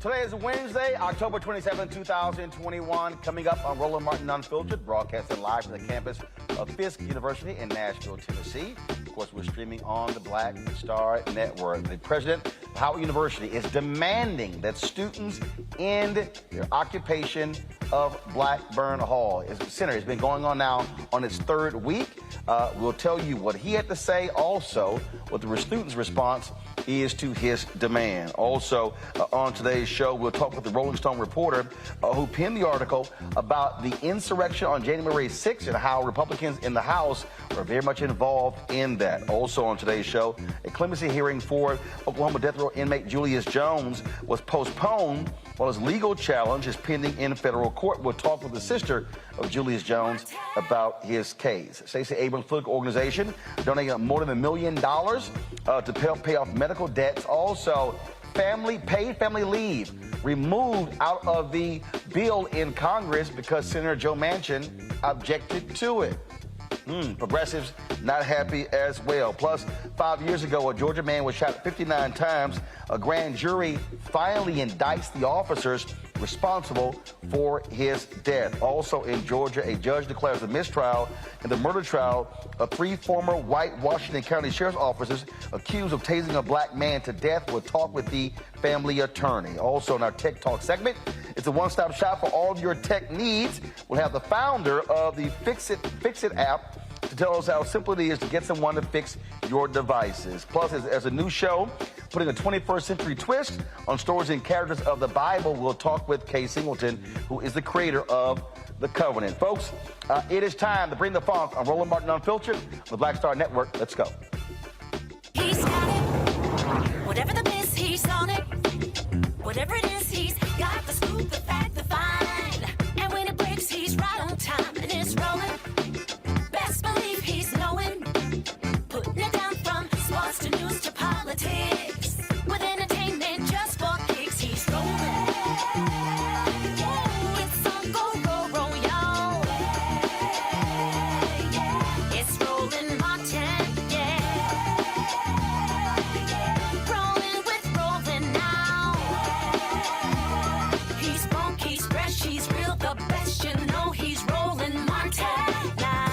Today is Wednesday, October 27, 2021. Coming up on Roland Martin Unfiltered, broadcasting live from the campus of Fisk University in Nashville, Tennessee. Of course, we're streaming on the Black Star Network. The president of Howard University is demanding that students end their occupation of Blackburn Hall. His center has been going on now on its third week. We'll tell you what he had to say, also what the students' response is to his demand. Also, on today's show, we'll talk with the Rolling Stone reporter who penned the article about the insurrection on January 6th and how Republicans in the House were very much involved in that. Also on today's show, a clemency hearing for Oklahoma death row inmate Julius Jones was postponed while his legal challenge is pending in federal court. We'll talk with the sister of Julius Jones about his case. Stacey Abrams' political organization donating more than $1 million to pay off medical debts. Also, paid family leave removed out of the bill in Congress because Senator Joe Manchin objected to it. Progressives not happy as well. Plus, 5 years ago, a Georgia man was shot 59 times. A grand jury finally indicts the officers responsible for his death. Also in Georgia, a judge declares a mistrial in the murder trial of 3 former white Washington County Sheriff's officers accused of tasing a black man to death. We'll talk with the family attorney. Also in our Tech Talk segment, it's a one-stop shop for all of your tech needs. We'll have the founder of the Fix It app to tell us how simple it is to get someone to fix your devices. Plus, as a new show, putting a 21st century twist on stories and characters of the Bible, we'll talk with Kay Singleton, who is the creator of The Covenant. Folks, it is time to bring the funk on Roland Martin Unfiltered on the Black Star Network. Let's go. He's got it. Whatever the miss, he's on it. Whatever it is, he's got the scoop, the fact, the find. And when it breaks, he's right on time and it's rolling. Best believe he's knowing. Putting it down from sports to news to politics. With entertainment just for kicks, he's rolling. It's on go, y'all. It's Roland Martin, Rolling with Roland now. He's funk, he's fresh, he's real, the best, you know he's Roland Martin now.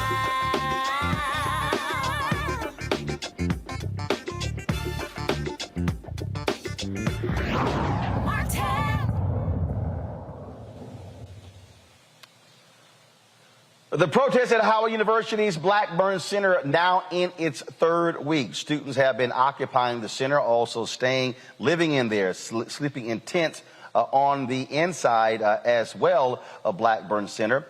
The protest at Howard University's Blackburn Center now in its 3rd week. Students have been occupying the center, also living in there, sleeping in tents on the inside as well of Blackburn Center.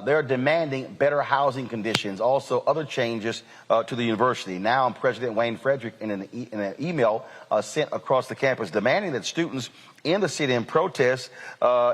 They're demanding better housing conditions, also other changes to the university. Now, President Wayne Frederick, in an email sent across the campus demanding that students in the sit-in protest,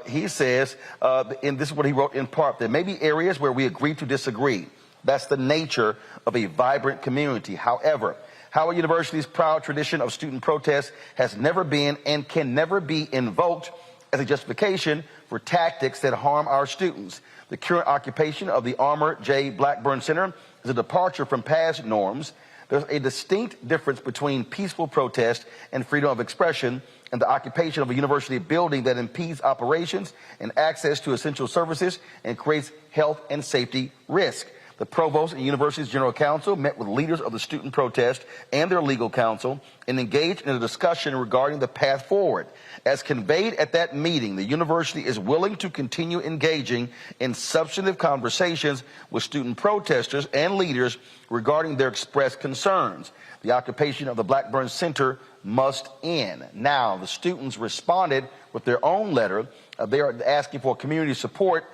he says, and this is what he wrote in part, there may be areas where we agree to disagree. That's the nature of a vibrant community. However, Howard University's proud tradition of student protest has never been and can never be invoked as a justification for tactics that harm our students. The current occupation of the Armour J. Blackburn Center is a departure from past norms. There's a distinct difference between peaceful protest and freedom of expression and the occupation of a university building that impedes operations and access to essential services and creates health and safety risk. The provost and university's general counsel met with leaders of the student protest and their legal counsel and engaged in a discussion regarding the path forward. As conveyed at that meeting, the university is willing to continue engaging in substantive conversations with student protesters and leaders regarding their expressed concerns. The occupation of the Blackburn Center must end. Now, the students responded with their own letter. They are asking for community support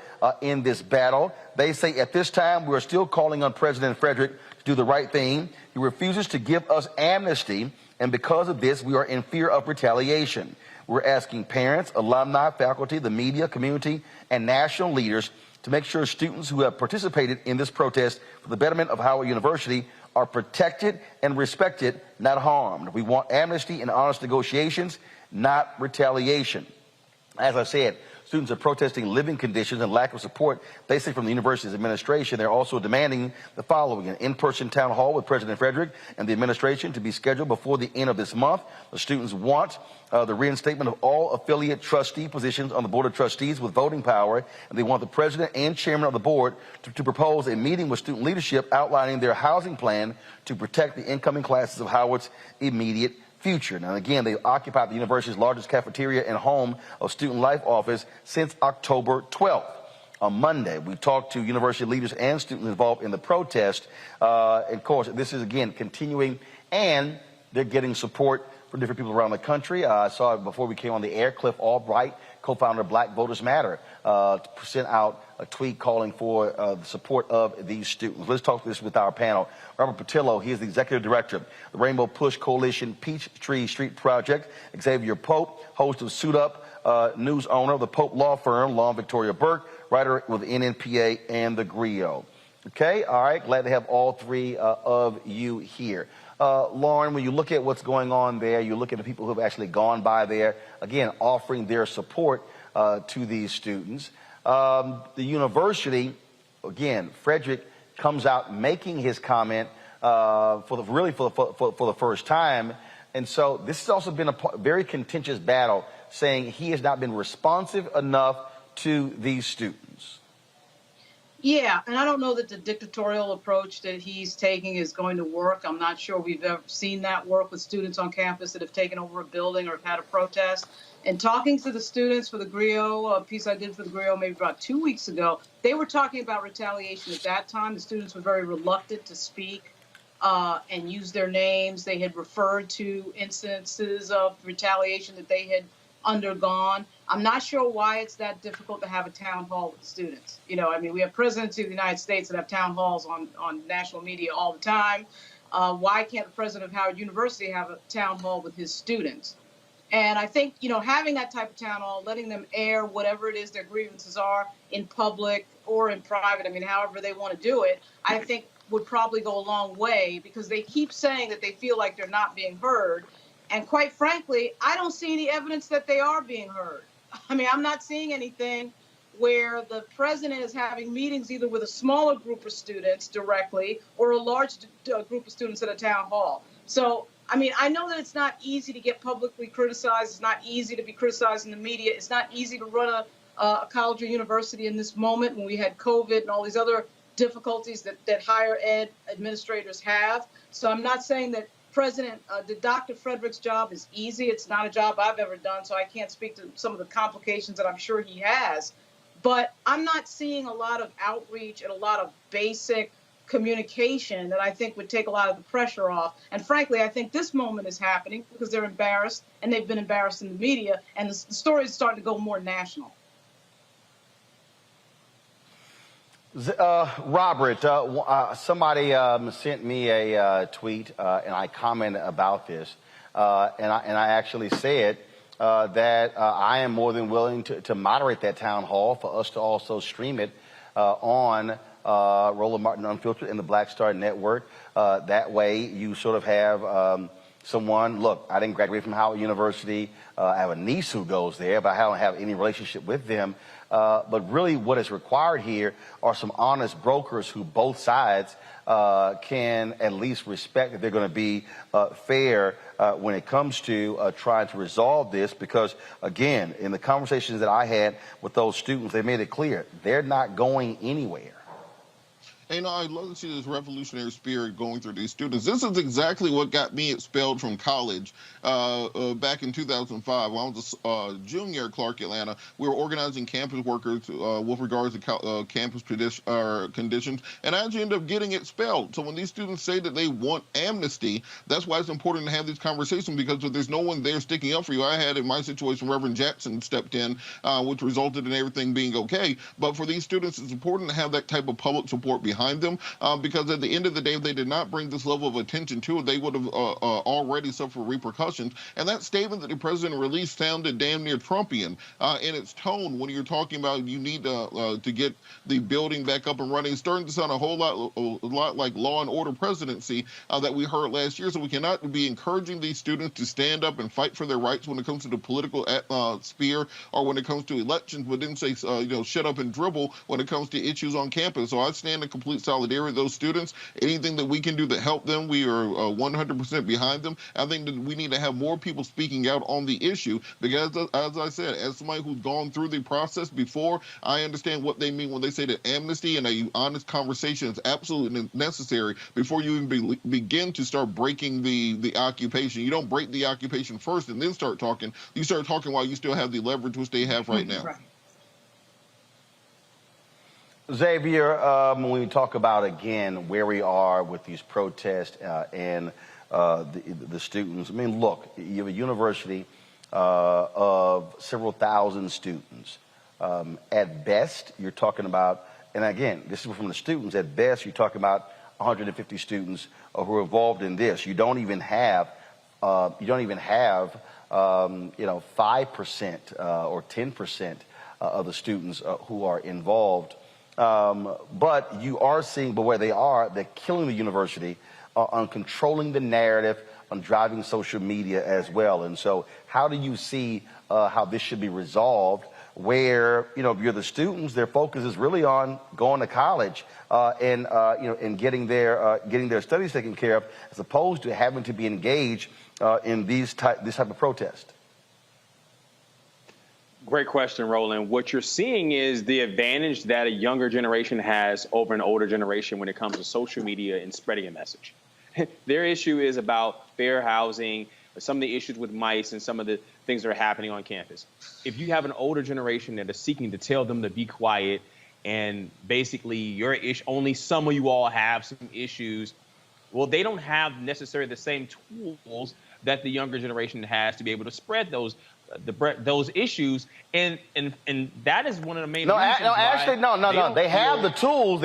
in this battle. They say, at this time, we are still calling on President Frederick to do the right thing. He refuses to give us amnesty, and because of this, we are in fear of retaliation. We're asking parents, alumni, faculty, the media, community, and national leaders to make sure students who have participated in this protest for the betterment of Howard University are protected and respected, not harmed. We want amnesty and honest negotiations, not retaliation. As I said, students are protesting living conditions and lack of support, basically from the university's administration. They're also demanding the following: an in-person town hall with President Frederick and the administration to be scheduled before the end of this month. The students want the reinstatement of all affiliate trustee positions on the Board of Trustees with voting power, and they want the president and chairman of the board to propose a meeting with student leadership outlining their housing plan to protect the incoming classes of Howard's immediate future. Now, again, they occupied the university's largest cafeteria and home of Student Life office since October 12th. On Monday, we talked to university leaders and students involved in the protest. Of course, this is, again, continuing, and they're getting support from different people around the country. I saw it before we came on the air. Cliff Albright, co-founder of Black Voters Matter, sent out a tweet calling for the support of these students. Let's talk this with our panel. Robert Patillo, he is the executive director of the Rainbow Push Coalition Peachtree Street Project. Xavier Pope, host of Suit Up, news owner of the Pope Law Firm, Law and Victoria Burke, writer with NNPA and the Griot. Okay, all right, glad to have all three of you here. Lauren, when you look at what's going on there, you look at the people who have actually gone by there, again, offering their support to these students. The university, again, Frederick comes out making his comment for the first time. And so this has also been a very contentious battle, saying he has not been responsive enough to these students. Yeah, and I don't know that the dictatorial approach that he's taking is going to work. I'm not sure we've ever seen that work with students on campus that have taken over a building or have had a protest. And talking to the students for the GRIO, a piece I did for the GRIO maybe about 2 weeks ago, they were talking about retaliation at that time. The students were very reluctant to speak and use their names. They had referred to instances of retaliation that they had undergone. I'm not sure why it's that difficult to have a town hall with students. You know, I mean, we have presidents of the United States that have town halls on national media all the time. Why can't the president of Howard University have a town hall with his students? And I think, you know, having that type of town hall, letting them air whatever it is their grievances are in public or in private, I mean, however they want to do it, I think would probably go a long way, because they keep saying that they feel like they're not being heard. And quite frankly, I don't see any evidence that they are being heard. I mean, I'm not seeing anything where the president is having meetings either with a smaller group of students directly or a large group of students at a town hall. So, I mean, I know that it's not easy to get publicly criticized. It's not easy to be criticized in the media. It's not easy to run a college or university in this moment when we had COVID and all these other difficulties that higher ed administrators have. So I'm not saying that Dr. Frederick's job is easy. It's not a job I've ever done, so I can't speak to some of the complications that I'm sure he has. But I'm not seeing a lot of outreach and a lot of basic communication that I think would take a lot of the pressure off. And frankly, I think this moment is happening because they're embarrassed, and they've been embarrassed in the media, and the story is starting to go more national. Robert, somebody sent me a tweet, and I commented about this, and I actually said that I am more than willing to moderate that town hall for us to also stream it on Roland Martin Unfiltered and the Black Star Network. That way you sort of have someone, look, I didn't graduate from Howard University. I have a niece who goes there, but I don't have any relationship with them. But really what is required here are some honest brokers who both sides can at least respect that they're going to be fair when it comes to trying to resolve this. Because, again, in the conversations that I had with those students, they made it clear they're not going anywhere. And I love to see this revolutionary spirit going through these students. This is exactly what got me expelled from college back in 2005. When I was a junior at Clark Atlanta, we were organizing campus workers with regards to campus conditions, and I actually ended up getting expelled. So when these students say that they want amnesty, that's why it's important to have these conversations, because if there's no one there sticking up for you, I had in my situation, Reverend Jackson stepped in, which resulted in everything being okay. But for these students, it's important to have that type of public support behind them, because at the end of the day, if they did not bring this level of attention to it, they would have already suffered repercussions. And that statement that the president released sounded damn near Trumpian in its tone when you're talking about you need to get the building back up and running. It's starting to sound a whole lot like Law and Order presidency that we heard last year. So we cannot be encouraging these students to stand up and fight for their rights when it comes to the political sphere or when it comes to elections, but then say, shut up and dribble when it comes to issues on campus. So I stand in complete solidarity with those students. Anything that we can do to help them, we are 100% behind them. I think that we need to have more people speaking out on the issue, because as I said, as somebody who's gone through the process before, I understand what they mean when they say that amnesty and a honest conversation is absolutely necessary before you even begin to start breaking the occupation. You don't break the occupation first and then start talking. You start talking while you still have the leverage which they have right now. Right. Xavier, when we talk about, again, where we are with these protests and the students, I mean, look, you have a university of several thousand students. At best, you're talking about, and again, this is from the students, at best, you're talking about 150 students who are involved in this. You don't even have 5% or 10% of the students who are involved. But you are seeing, but where they are, they're killing the university on controlling the narrative, on driving social media as well. And so how do you see how this should be resolved where, you know, if you're the students, their focus is really on going to college and getting their studies taken care of, as opposed to having to be engaged in this type of protest. Great question, Roland. What you're seeing is the advantage that a younger generation has over an older generation when it comes to social media and spreading a message. Their issue is about fair housing, some of the issues with mice and some of the things that are happening on campus. If you have an older generation that is seeking to tell them to be quiet, and basically only some of you all have some issues, well, they don't have necessarily the same tools that the younger generation has to be able to spread those issues, and that is one of the main reasons why they have the tools.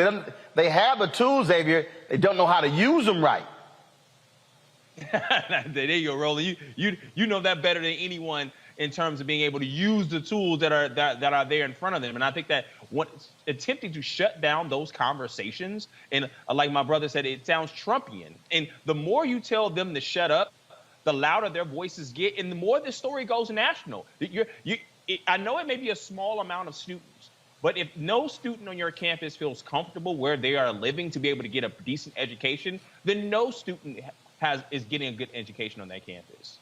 They have the tools, Xavier. They don't know how to use them right. There you go, Roland. You know that better than anyone in terms of being able to use the tools that are there in front of them. And I think that attempting to shut down those conversations, and like my brother said, it sounds Trumpian. And the more you tell them to shut up, the louder their voices get, and the more this story goes national. I know it may be a small amount of students, but if no student on your campus feels comfortable where they are living to be able to get a decent education, then no student is getting a good education on that campus.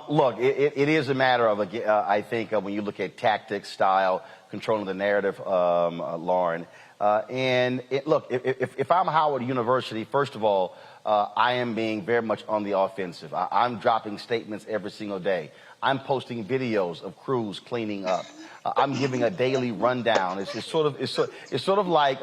Look, it is a matter of, I think, when you look at tactics, style, controlling the narrative, Lauren. Look, if I'm Howard University, first of all, I am being very much on the offensive. I'm dropping statements every single day. I'm posting videos of crews cleaning up. I'm giving a daily rundown. It's sort of like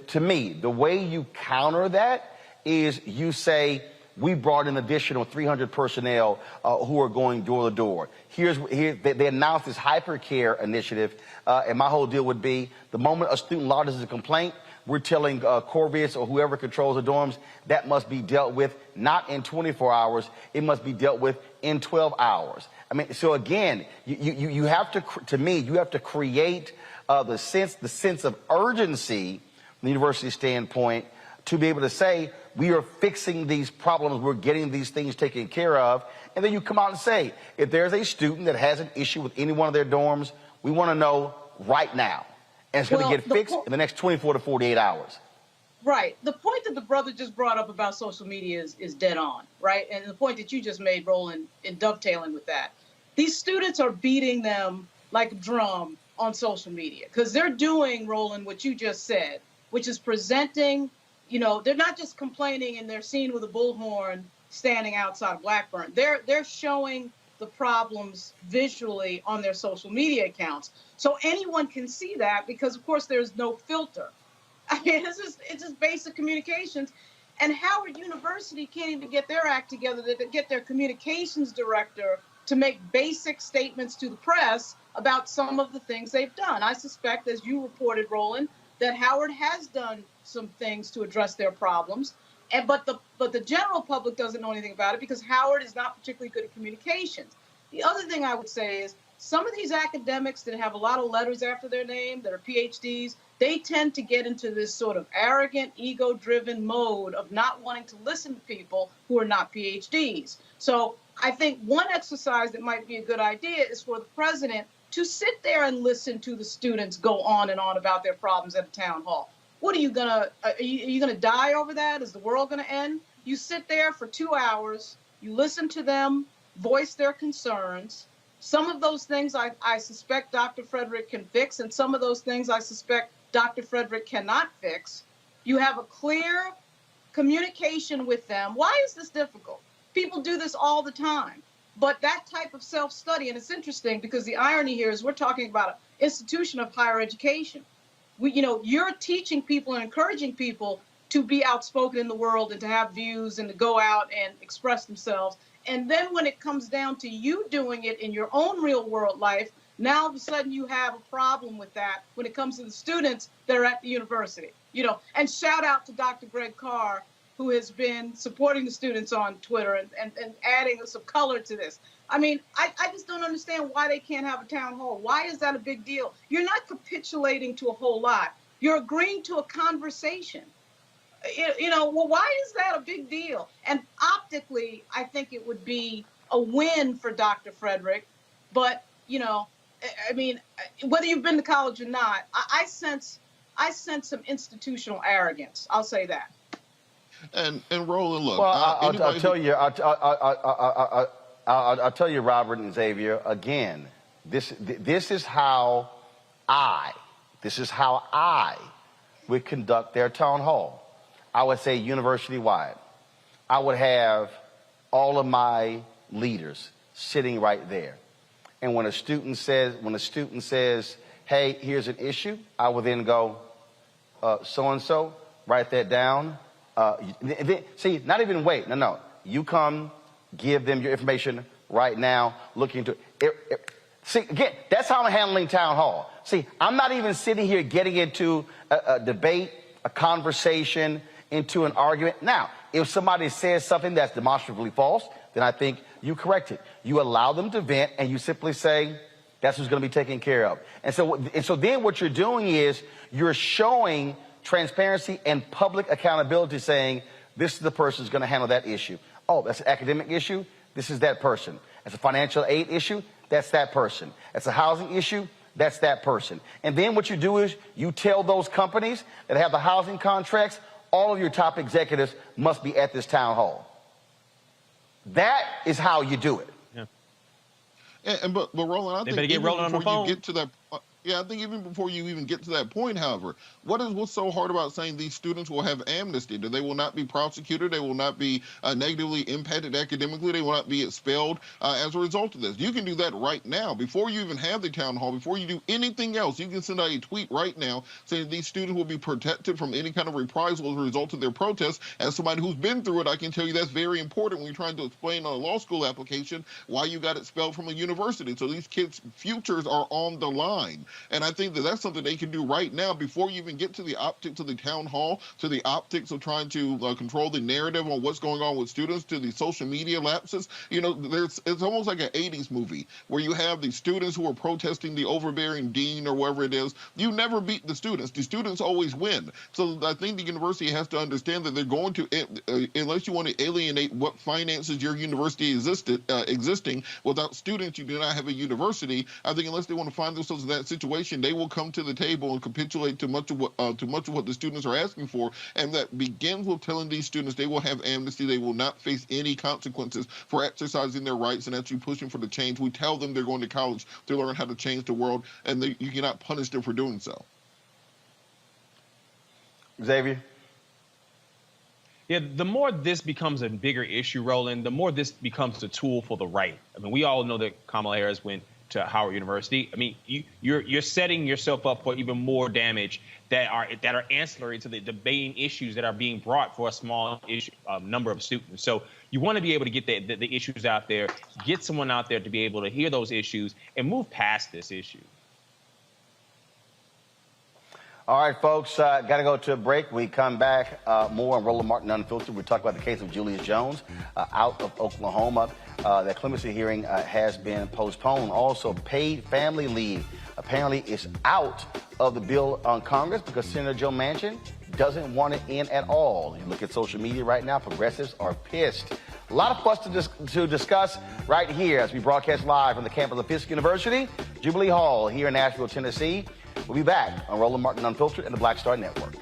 to me, the way you counter that is you say, we brought in additional 300 personnel who are going door to door. They announced this hypercare initiative, and my whole deal would be, the moment a student lodges a complaint, we're telling Corvius or whoever controls the dorms that must be dealt with not in 24 hours. It must be dealt with in 12 hours. I mean, so again, you have to me, you have to create the sense of urgency from the university standpoint to be able to say, we are fixing these problems, we're getting these things taken care of. And then you come out and say, if there's a student that has an issue with any one of their dorms, we want to know right now. And it's going to get fixed in the next 24 to 48 hours. Right. The point that the brother just brought up about social media is dead on, right? And the point that you just made, Roland, in dovetailing with that. These students are beating them like a drum on social media because they're doing, Roland, what you just said, which is presenting, they're not just complaining and they're seen with a bullhorn standing outside of Blackburn. They're showing the problems visually on their social media accounts. So anyone can see that because, of course, there's no filter. I mean, it's just basic communications. And Howard University can't even get their act together to get their communications director to make basic statements to the press about some of the things they've done. I suspect, as you reported, Roland, that Howard has done some things to address their problems. But the general public doesn't know anything about it because Howard is not particularly good at communications. The other thing I would say is some of these academics that have a lot of letters after their name, that are PhDs, they tend to get into this sort of arrogant, ego-driven mode of not wanting to listen to people who are not PhDs. So I think one exercise that might be a good idea is for the president to sit there and listen to the students go on and on about their problems at a town hall. What are you gonna die over that? Is the world gonna end? You sit there for 2 hours, you listen to them, voice their concerns. Some of those things I suspect Dr. Frederick can fix, and some of those things I suspect Dr. Frederick cannot fix. You have a clear communication with them. Why is this difficult? People do this all the time. But that type of self-study, and it's interesting because the irony here is we're talking about an institution of higher education. You're teaching people and encouraging people to be outspoken in the world and to have views and to go out and express themselves. And then when it comes down to you doing it in your own real world life, now all of a sudden you have a problem with that when it comes to the students that are at the university. And shout out to Dr. Greg Carr, who has been supporting the students on Twitter and adding some color to this. I mean, I just don't understand why they can't have a town hall. Why is that a big deal? You're not capitulating to a whole lot. You're agreeing to a conversation. Well, why is that a big deal? And optically, I think it would be a win for Dr. Frederick. But, you know, I mean, whether you've been to college or not, I sense some institutional arrogance. I'll say that. And Roland, look. Well, I'll tell you, Robert and Xavier. Again, this is how I would conduct their town hall. I would say university-wide. I would have all of my leaders sitting right there. And when a student says, hey, here's an issue, I would then go, so-and-so, write that down. See, not even wait. No. You come, give them your information right now, look into it. See, again, that's how I'm handling town hall. See, I'm not even sitting here getting into a debate, a conversation, into an argument. Now, if somebody says something that's demonstrably false, then I think you correct it. You allow them to vent, and you simply say, that's who's going to be taken care of. And so then what you're doing is you're showing transparency and public accountability, saying, this is the person who's going to handle that issue. Oh, that's an academic issue? This is that person. That's a financial aid issue? That's that person. That's a housing issue? That's that person. And then what you do is you tell those companies that have the housing contracts, all of your top executives must be at this town hall. That is how you do it. Yeah. But Roland, I think better get Roland on the phone. You get to that. Yeah, I think even before you even get to that point, however, what's so hard about saying these students will have amnesty? That they will not be prosecuted, they will not be negatively impacted academically, they will not be expelled as a result of this. You can do that right now. Before you even have the town hall, before you do anything else, you can send out a tweet right now saying these students will be protected from any kind of reprisal as a result of their protests. As somebody who's been through it, I can tell you that's very important when you're trying to explain on a law school application why you got expelled from a university. So these kids' futures are on the line. And I think that that's something they can do right now before you even get to the optics of the town hall, to the optics of trying to control the narrative on what's going on with students, to the social media lapses. You know, it's almost like an 80s movie where you have the students who are protesting the overbearing dean or whatever it is. You never beat the students. The students always win. So I think the university has to understand that they're going to, unless you want to alienate what finances your university existing, without students, you do not have a university. I think unless they want to find themselves in that situation, they will come to the table and capitulate to much of what the students are asking for, and that begins with telling these students they will have amnesty, they will not face any consequences for exercising their rights and actually pushing for the change. We tell them they're going to college to learn how to change the world, and you cannot punish them for doing so. Xavier? Yeah, the more this becomes a bigger issue, Roland, the more this becomes a tool for the right. I mean, we all know that Kamala Harris went to Howard University. I mean, you're setting yourself up for even more damage that are ancillary to the debating issues that are being brought for a small number of students. So you want to be able to get the issues out there, get someone out there to be able to hear those issues and move past this issue. All right, folks, got to go to a break. We come back, more on Roland Martin Unfiltered. We talk about the case of Julius Jones out of Oklahoma. That clemency hearing has been postponed. Also, paid family leave apparently is out of the bill on Congress because Senator Joe Manchin doesn't want it in at all. You look at social media right now, progressives are pissed. A lot of us to discuss right here as we broadcast live from the campus of Fisk University, Jubilee Hall here in Nashville, Tennessee. We'll be back on Roland Martin Unfiltered and the Black Star Network.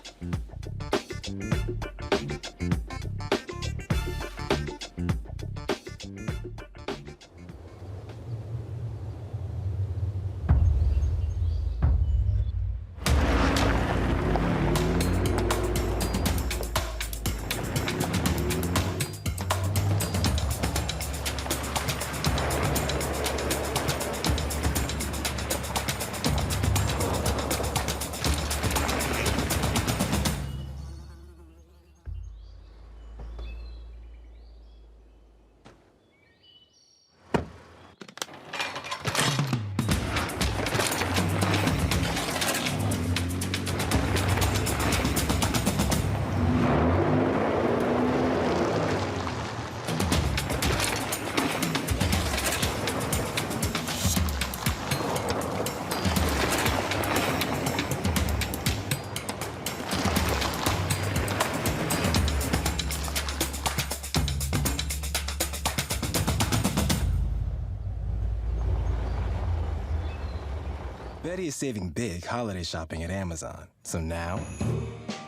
Betty is saving big holiday shopping at Amazon. So now,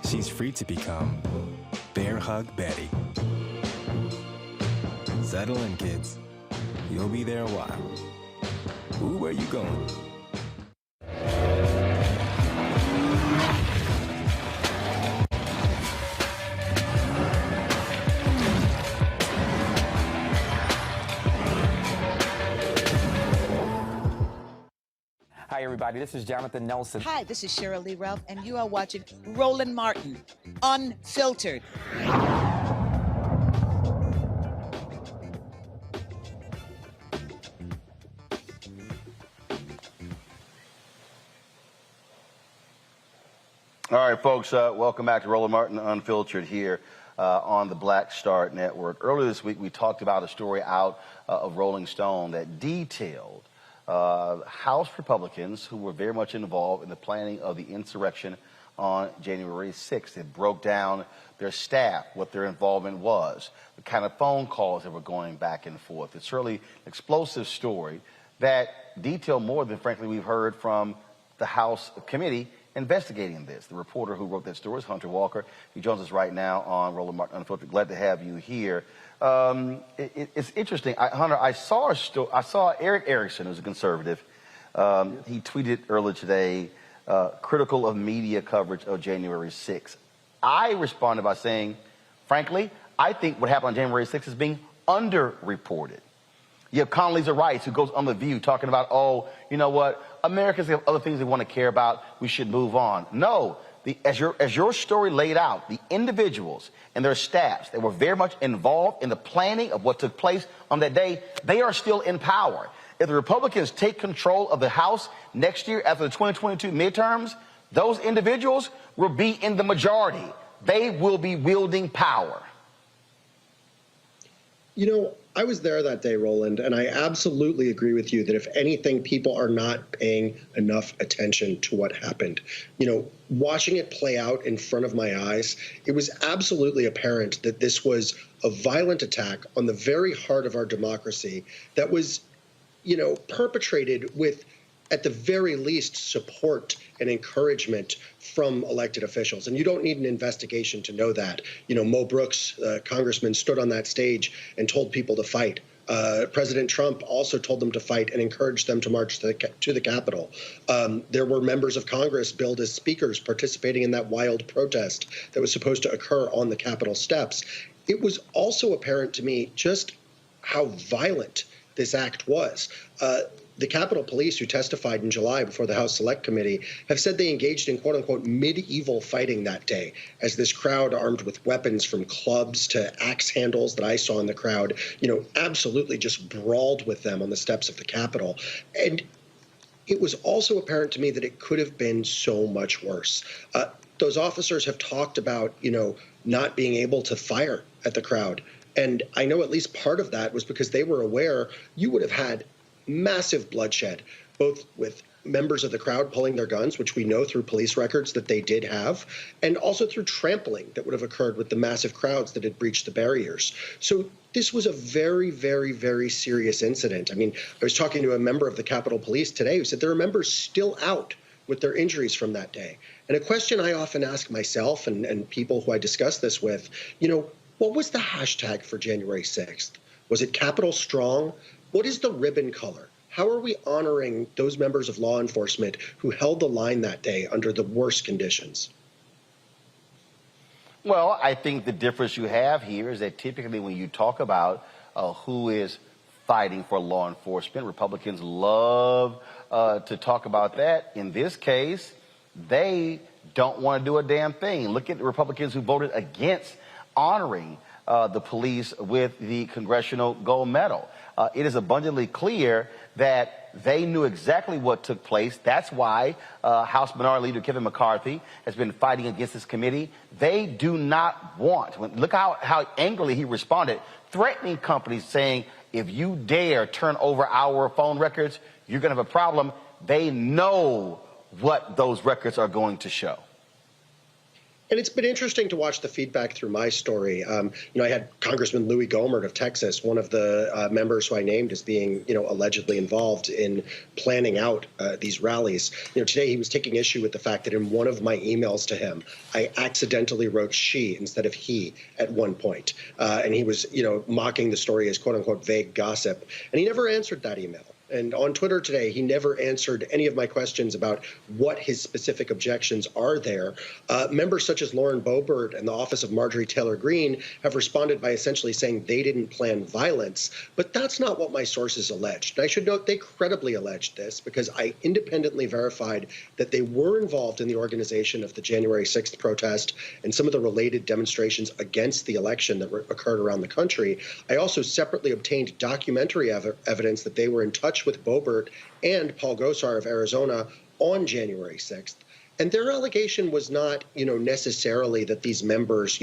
she's free to become Bear Hug Betty. Settle in, kids. You'll be there a while. Ooh, where you going? Hi, everybody. This is Jonathan Nelson. Hi, this is Cheryl Lee Ralph, and you are watching Roland Martin, Unfiltered. All right, folks, welcome back to Roland Martin Unfiltered here on the Black Star Network. Earlier this week, we talked about a story out of Rolling Stone that detailed House Republicans who were very much involved in the planning of the insurrection on January 6th. It broke down their staff, what their involvement was, the kind of phone calls that were going back and forth. It's certainly an explosive story that detailed more than, frankly, we've heard from the House committee investigating this. The reporter who wrote that story is Hunter Walker. He joins us right now on Roland Martin Unfiltered. Glad to have you here. It's interesting, Hunter. I saw Eric Erickson, who's a conservative. He tweeted earlier today, critical of media coverage of January 6th. I responded by saying, frankly, I think what happened on January 6th is being underreported. You have Condoleezza Rice, who goes on The View talking about, oh, you know what, Americans have other things they want to care about. We should move on. No, as your story laid out, the individuals and their staffs that were very much involved in the planning of what took place on that day, they are still in power. If the Republicans take control of the House next year after the 2022 midterms, those individuals will be in the majority. They will be wielding power. You know, I was there that day, Roland, and I absolutely agree with you that if anything, people are not paying enough attention to what happened. You know, watching it play out in front of my eyes, it was absolutely apparent that this was a violent attack on the very heart of our democracy that was, you know, perpetrated with, at the very least, support and encouragement from elected officials. And you don't need an investigation to know that. You know, Mo Brooks, congressman, stood on that stage and told people to fight. President Trump also told them to fight and encouraged them to march to the Capitol. There were members of Congress billed as speakers participating in that wild protest that was supposed to occur on the Capitol steps. It was also apparent to me just how violent this act was. The Capitol Police, who testified in July before the House Select Committee, have said they engaged in quote-unquote medieval fighting that day, as this crowd armed with weapons from clubs to axe handles that I saw in the crowd, you know, absolutely just brawled with them on the steps of the Capitol. And it was also apparent to me that it could have been so much worse. Those officers have talked about, you know, not being able to fire at the crowd. And I know at least part of that was because they were aware you would have had massive bloodshed, both with members of the crowd pulling their guns, which we know through police records that they did have, and also through trampling that would have occurred with the massive crowds that had breached the barriers. So this was a very, very, very serious incident. I mean, I was talking to a member of the Capitol Police today who said there are members still out with their injuries from that day. And a question I often ask myself and people who I discuss this with, you know, what was the hashtag for January 6th? Was it Capitol Strong? What is the ribbon color? How are we honoring those members of law enforcement who held the line that day under the worst conditions? Well, I think the difference you have here is that typically when you talk about who is fighting for law enforcement, Republicans love to talk about that. In this case, they don't want to do a damn thing. Look at the Republicans who voted against honoring the police with the Congressional Gold Medal. It is abundantly clear that they knew exactly what took place. That's why House Minority Leader Kevin McCarthy has been fighting against this committee. They do not want, look how angrily he responded, threatening companies saying, if you dare turn over our phone records, you're going to have a problem. They know what those records are going to show. And it's been interesting to watch the feedback through my story. I had Congressman Louis Gohmert of Texas, one of the members who I named as being, allegedly involved in planning out these rallies. Today he was taking issue with the fact that in one of my emails to him, I accidentally wrote she instead of he at one point. And he was, mocking the story as quote unquote vague gossip. And he never answered that email. And on Twitter today, he never answered any of my questions about what his specific objections are there. Members such as Lauren Boebert and the office of Marjorie Taylor Greene have responded by essentially saying they didn't plan violence. But that's not what my sources alleged. And I should note they credibly alleged this because I independently verified that they were involved in the organization of the January 6th protest and some of the related demonstrations against the election that occurred around the country. I also separately obtained documentary evidence that they were in touch with Boebert and Paul Gosar of Arizona on January 6th. And their allegation was not, necessarily that these members,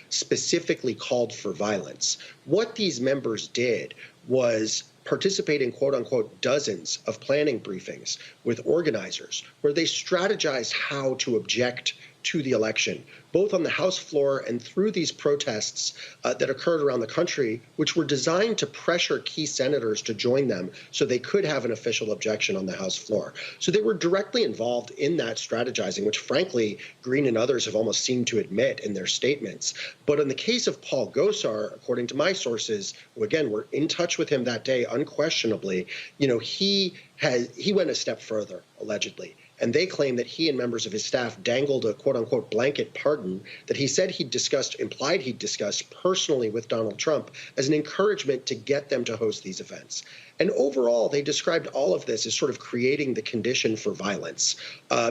specifically called for violence. What these members did was participate in quote unquote dozens of planning briefings with organizers where they strategized how to object to the election, both on the House floor and through these protests that occurred around the country, which were designed to pressure key senators to join them so they could have an official objection on the House floor. So they were directly involved in that strategizing, which frankly, Green and others have almost seemed to admit in their statements. But in the case of Paul Gosar, according to my sources, who again were in touch with him that day unquestionably, he went a step further, allegedly. And they claim that he and members of his staff dangled a quote-unquote blanket pardon that he said implied he'd discussed personally with Donald Trump as an encouragement to get them to host these events. And overall, they described all of this as sort of creating the condition for violence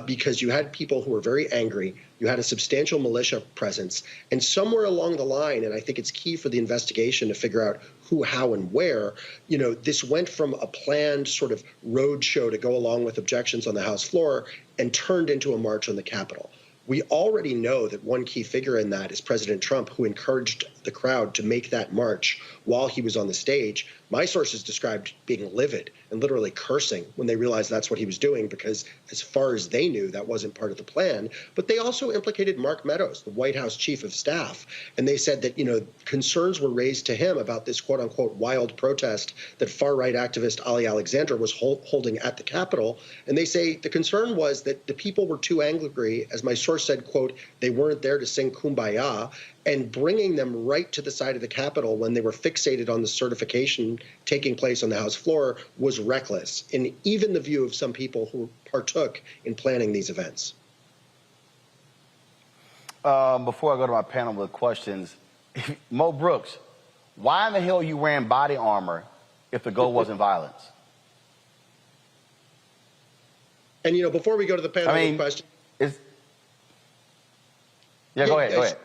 because you had people who were very angry, you had a substantial militia presence, and somewhere along the line, and I think it's key for the investigation to figure out who, how, and where, this went from a planned sort of road show to go along with objections on the House floor and turned into a march on the Capitol. We already know that one key figure in that is President Trump, who encouraged the crowd to make that march while he was on the stage. My sources described being livid and literally cursing when they realized that's what he was doing, because as far as they knew, that wasn't part of the plan. But they also implicated Mark Meadows, the White House chief of staff. And they said that, concerns were raised to him about this quote unquote wild protest that far-right activist Ali Alexander was holding at the Capitol. And they say the concern was that the people were too angry, as my source said, quote, they weren't there to sing Kumbaya, and bringing them right to the side of the Capitol when they were fixated on the certification taking place on the House floor was reckless, in even the view of some people who partook in planning these events. Before I go to my panel with questions, Mo Brooks, why in the hell are you wearing body armor if the goal wasn't violence? And, before we go to the panel with questions. Go ahead.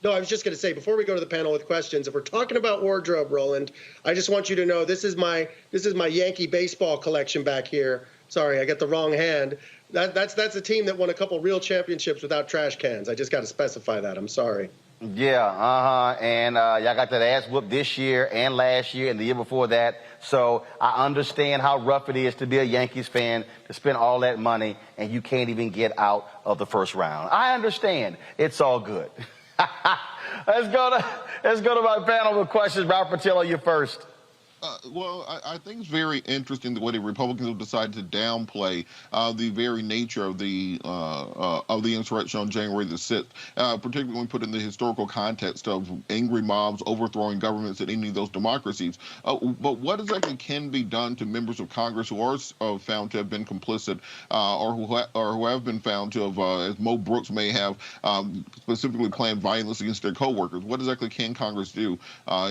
No, I was just going to say, before we go to the panel with questions, if we're talking about wardrobe, Roland, I just want you to know this is my Yankee baseball collection back here. Sorry, I got the wrong hand. That's a team that won a couple real championships without trash cans. I just got to specify that. I'm sorry. Yeah, and y'all got that ass whooped this year and last year and the year before that. So I understand how rough it is to be a Yankees fan, to spend all that money, and you can't even get out of the first round. I understand. It's all good. Let's go to my panel with questions. Robert Patillo, you first. Well, I think it's very interesting the way the Republicans have decided to downplay the very nature of the insurrection on January the 6th, particularly when put in the historical context of angry mobs overthrowing governments in any of those democracies. But what exactly can be done to members of Congress who are found to have been complicit or who have been found to have, as Mo Brooks may have, specifically planned violence against their coworkers? What exactly can Congress do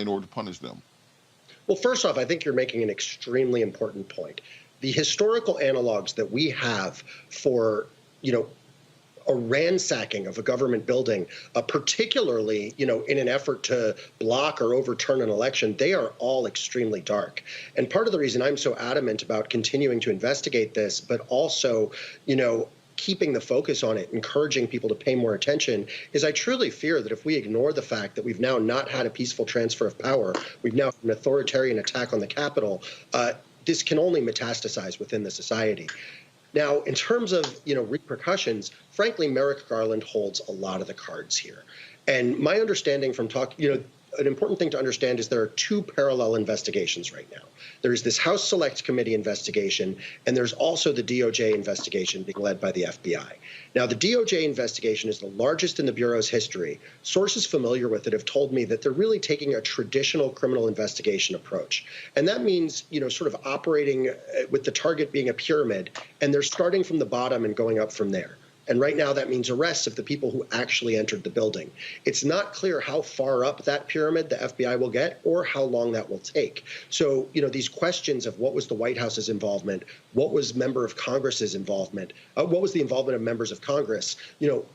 in order to punish them? Well, first off, I think you're making an extremely important point. The historical analogs that we have for, a ransacking of a government building, particularly, in an effort to block or overturn an election, they are all extremely dark. And part of the reason I'm so adamant about continuing to investigate this, but also, keeping the focus on it, encouraging people to pay more attention, is I truly fear that if we ignore the fact that we've now not had a peaceful transfer of power, we've now had an authoritarian attack on the Capitol, this can only metastasize within the society. Now, in terms of, repercussions, frankly, Merrick Garland holds a lot of the cards here. And my understanding from talking, an important thing to understand is there are two parallel investigations right now. There's this House Select Committee investigation, and there's also the DOJ investigation being led by the FBI. Now, the DOJ investigation is the largest in the Bureau's history. Sources familiar with it have told me that they're really taking a traditional criminal investigation approach. And that means, sort of operating with the target being a pyramid, and they're starting from the bottom and going up from there. And right now, that means arrests of the people who actually entered the building. It's not clear how far up that pyramid the FBI will get or how long that will take. So, these questions of what was the White House's involvement, what was member of Congress's involvement, what was the involvement of members of Congress,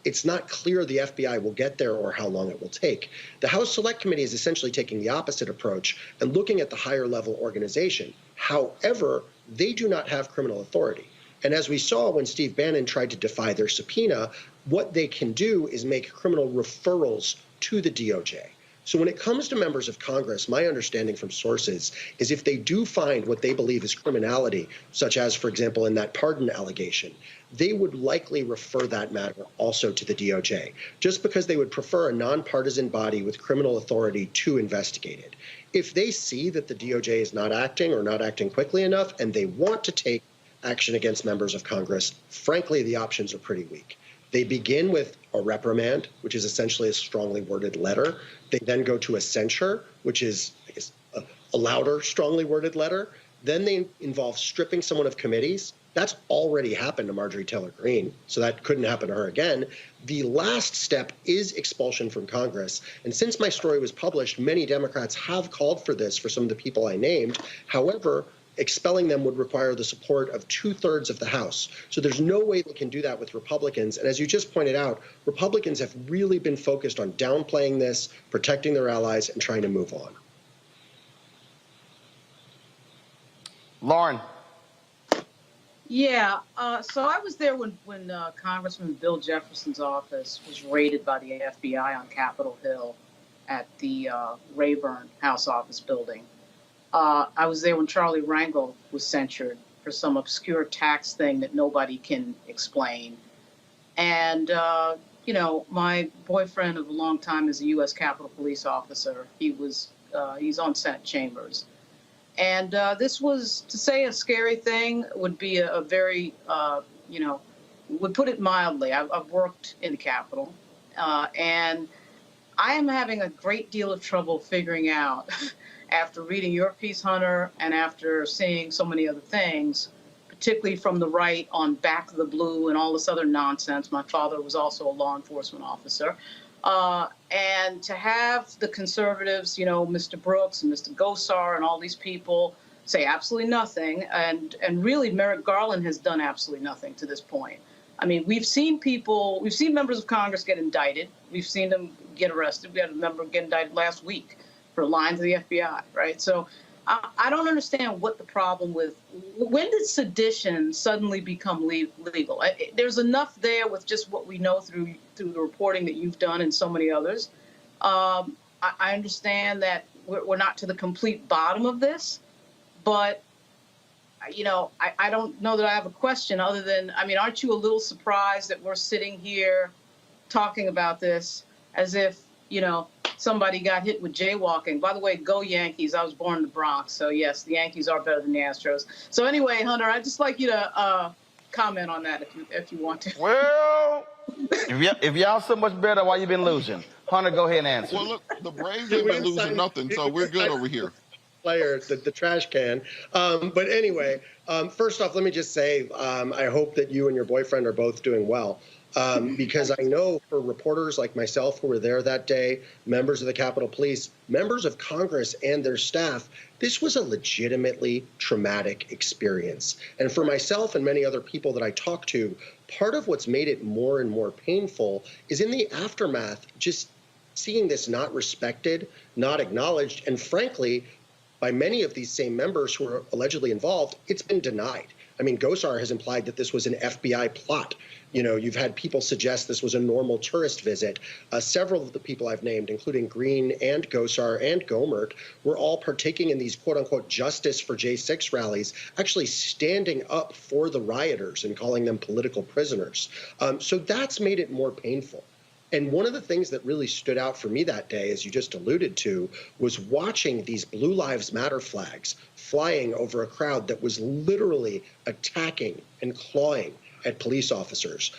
it's not clear the FBI will get there or how long it will take. The House Select Committee is essentially taking the opposite approach and looking at the higher level organization. However, they do not have criminal authority. And as we saw when Steve Bannon tried to defy their subpoena, what they can do is make criminal referrals to the DOJ. So when it comes to members of Congress, my understanding from sources is if they do find what they believe is criminality, such as, for example, in that pardon allegation, they would likely refer that matter also to the DOJ, just because they would prefer a nonpartisan body with criminal authority to investigate it. If they see that the DOJ is not acting or not acting quickly enough and they want to take action against members of Congress, frankly, the options are pretty weak. They begin with a reprimand, which is essentially a strongly worded letter. They then go to a censure, which is, I guess, a louder, strongly worded letter. Then they involve stripping someone of committees. That's already happened to Marjorie Taylor Greene, so that couldn't happen to her again. The last step is expulsion from Congress. And since my story was published, many Democrats have called for this for some of the people I named. However, expelling them would require the support of 2/3 of the House. So there's no way they can do that with Republicans. And as you just pointed out, Republicans have really been focused on downplaying this, protecting their allies, and trying to move on. Lauren. Yeah, so I was there when Congressman Bill Jefferson's office was raided by the FBI on Capitol Hill at the Rayburn House Office building. I was there when Charlie Rangel was censured for some obscure tax thing that nobody can explain. And, my boyfriend of a long time is a U.S. Capitol Police officer. He's on Senate chambers. And this was, to say a scary thing would be a very, would put it mildly. I've worked in the Capitol, and I am having a great deal of trouble figuring out after reading your piece, Hunter, and after seeing so many other things, particularly from the right on Back of the Blue and all this other nonsense. My father was also a law enforcement officer. And to have the conservatives, Mr. Brooks and Mr. Gosar and all these people say absolutely nothing. And really, Merrick Garland has done absolutely nothing to this point. I mean, we've seen members of Congress get indicted. We've seen them get arrested. We had a member get indicted last week for lying to the FBI, right? So I don't understand what the problem with, when did sedition suddenly become legal? There's enough there with just what we know through the reporting that you've done and so many others. I understand that we're not to the complete bottom of this, but I don't know that I have a question other than, aren't you a little surprised that we're sitting here talking about this as if, somebody got hit with jaywalking? By the way, go Yankees. I was born in the Bronx. So, yes, the Yankees are better than the Astros. So, anyway, Hunter, I'd just like you to comment on that if you want to. Well, if y'all so much better, why you been losing? Hunter, go ahead and answer. Well, look, the Braves ain't been losing nothing, so we're good over here. Player, the trash can. But anyway, first off, let me just say I hope that you and your boyfriend are both doing well. Because I know for reporters like myself who were there that day, members of the Capitol Police, members of Congress and their staff, this was a legitimately traumatic experience. And for myself and many other people that I talked to, part of what's made it more and more painful is in the aftermath, just seeing this not respected, not acknowledged, and frankly, by many of these same members who are allegedly involved, it's been denied. I mean, Gosar has implied that this was an FBI plot. You know, you've had people suggest this was a normal tourist visit. Several of the people I've named, including Green and Gosar and Gomert, were all partaking in these quote-unquote justice for J6 rallies, actually standing up for the rioters and calling them political prisoners. So that's made it more painful. And one of the things that really stood out for me that day, as you just alluded to, was watching these Blue Lives Matter flags flying over a crowd that was literally attacking and clawing at police officers.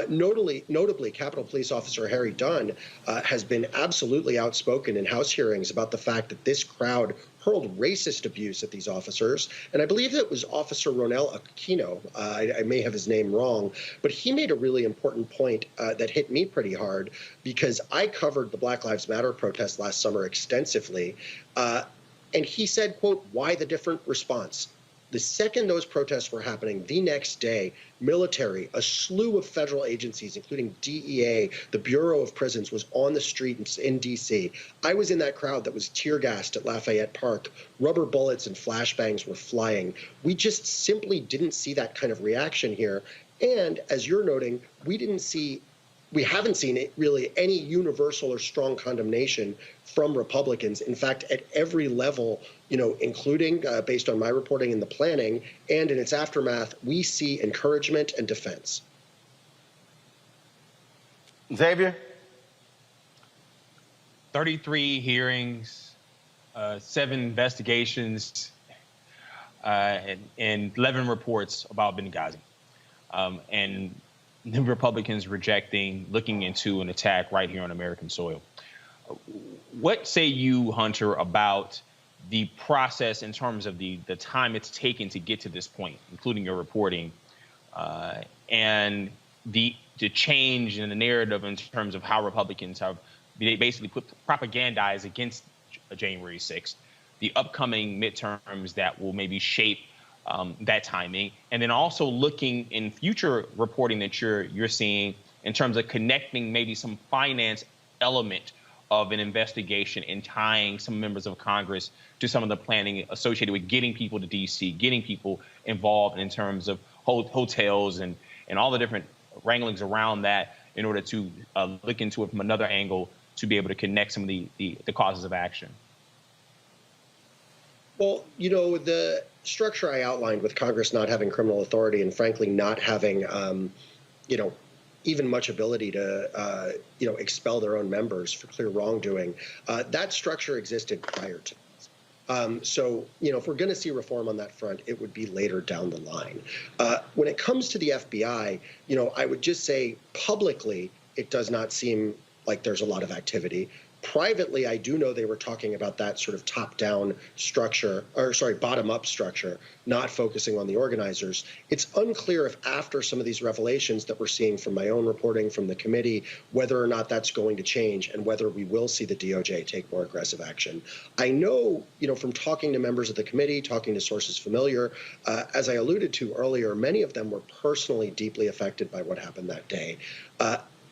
Notably, Capitol Police Officer Harry Dunn has been absolutely outspoken in House hearings about the fact that this crowd hurled racist abuse at these officers. And I believe it was Officer Ronel Aquino. I may have his name wrong, but he made a really important point that hit me pretty hard, because I covered the Black Lives Matter protest last summer extensively. And he said, quote, "Why the different response?" The second those protests were happening, the next day, military, a slew of federal agencies, including DEA, the Bureau of Prisons, was on the street in D.C. I was in that crowd that was tear gassed at Lafayette Park. Rubber bullets and flashbangs were flying. We just simply didn't see that kind of reaction here. And as you're noting, we haven't seen it really any universal or strong condemnation from Republicans. In fact, at every level, you know, including based on my reporting in the planning and in its aftermath, we see encouragement and defense. Xavier? 33 hearings, 7 investigations, and 11 reports about Benghazi. And the Republicans rejecting looking into an attack right here on American soil. What say you, Hunter, about the process in terms of the time it's taken to get to this point, including your reporting, and the change in the narrative in terms of how Republicans have basically put propagandize against January 6th, the upcoming midterms that will maybe shape that timing, and then also looking in future reporting that you're seeing in terms of connecting maybe some finance element of an investigation and tying some members of Congress to some of the planning associated with getting people to D.C., getting people involved in terms of hotels and all the different wranglings around that in order to look into it from another angle to be able to connect some of the causes of action. Well, you know, the structure I outlined with Congress not having criminal authority and frankly not having, you know, even much ability to, you know, expel their own members for clear wrongdoing, that structure existed prior to this. So, you know, if we're going to see reform on that front, it would be later down the line. When it comes to the FBI, you know, I would just say publicly, it does not seem like there's a lot of activity. Privately, I do know they were talking about that sort of top-down structure, or sorry, bottom-up structure, not focusing on the organizers. It's unclear if after some of these revelations that we're seeing from my own reporting from the committee, whether or not that's going to change and whether we will see the DOJ take more aggressive action. I know, you know, from talking to members of the committee, talking to sources familiar, as I alluded to earlier, many of them were personally deeply affected by what happened that day.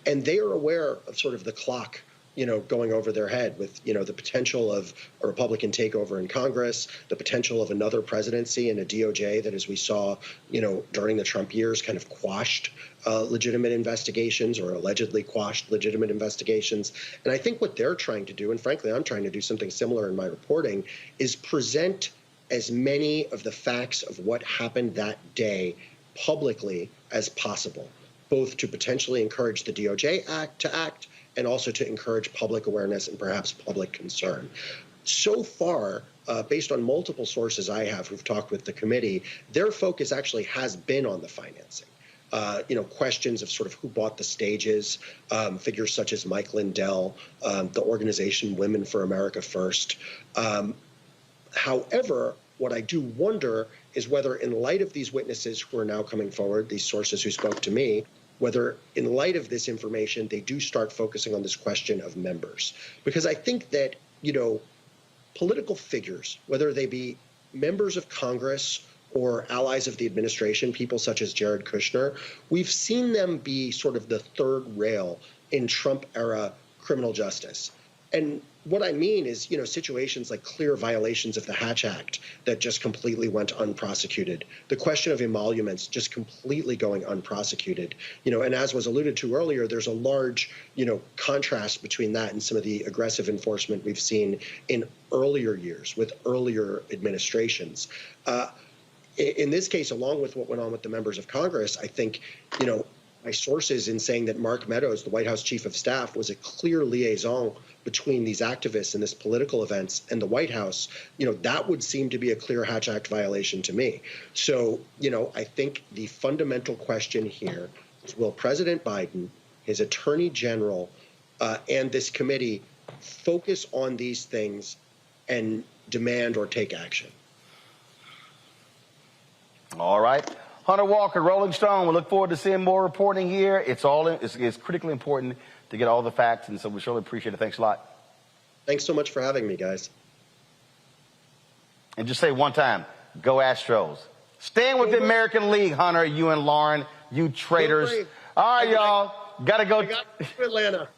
And they are aware of sort of the clock, you know, going over their head with, you know, the potential of a Republican takeover in Congress, the potential of another presidency and a DOJ that, as we saw, you know, during the Trump years, kind of quashed legitimate investigations or allegedly quashed legitimate investigations. And I think what they're trying to do, and frankly, I'm trying to do something similar in my reporting, is present as many of the facts of what happened that day publicly as possible, both to potentially encourage the DOJ to act and also to encourage public awareness and perhaps public concern. So far, based on multiple sources I have who've talked with the committee, their focus actually has been on the financing. You know, questions of sort of who bought the stages, figures such as Mike Lindell, the organization Women for America First. However, what I do wonder is whether in light of these witnesses who are now coming forward, these sources who spoke to me, whether in light of this information, they do start focusing on this question of members. Because I think that, you know, political figures, whether they be members of Congress or allies of the administration, people such as Jared Kushner, we've seen them be sort of the third rail in Trump-era criminal justice. And what I mean is, situations like clear violations of the Hatch Act that just completely went unprosecuted. The question of emoluments just completely going unprosecuted. And as was alluded to earlier, there's a large, contrast between that and some of the aggressive enforcement we've seen in earlier years with earlier administrations. In this case, along with what went on with the members of Congress, I think, my sources in saying that Mark Meadows, the White House chief of staff, was a clear liaison between these activists and this political events and the White House, that would seem to be a clear Hatch Act violation to me. So, I think the fundamental question here is, will President Biden, his attorney general, and this committee focus on these things and demand or take action? All right. Hunter Walker, Rolling Stone. We look forward to seeing more reporting here. It's critically important to get all the facts, and so we surely appreciate it. Thanks a lot. Thanks so much for having me, guys. And just say one time, go Astros. Staying with the American League, Hunter, you and Lauren, you traitors. All right, y'all. Gotta go. I got to Atlanta.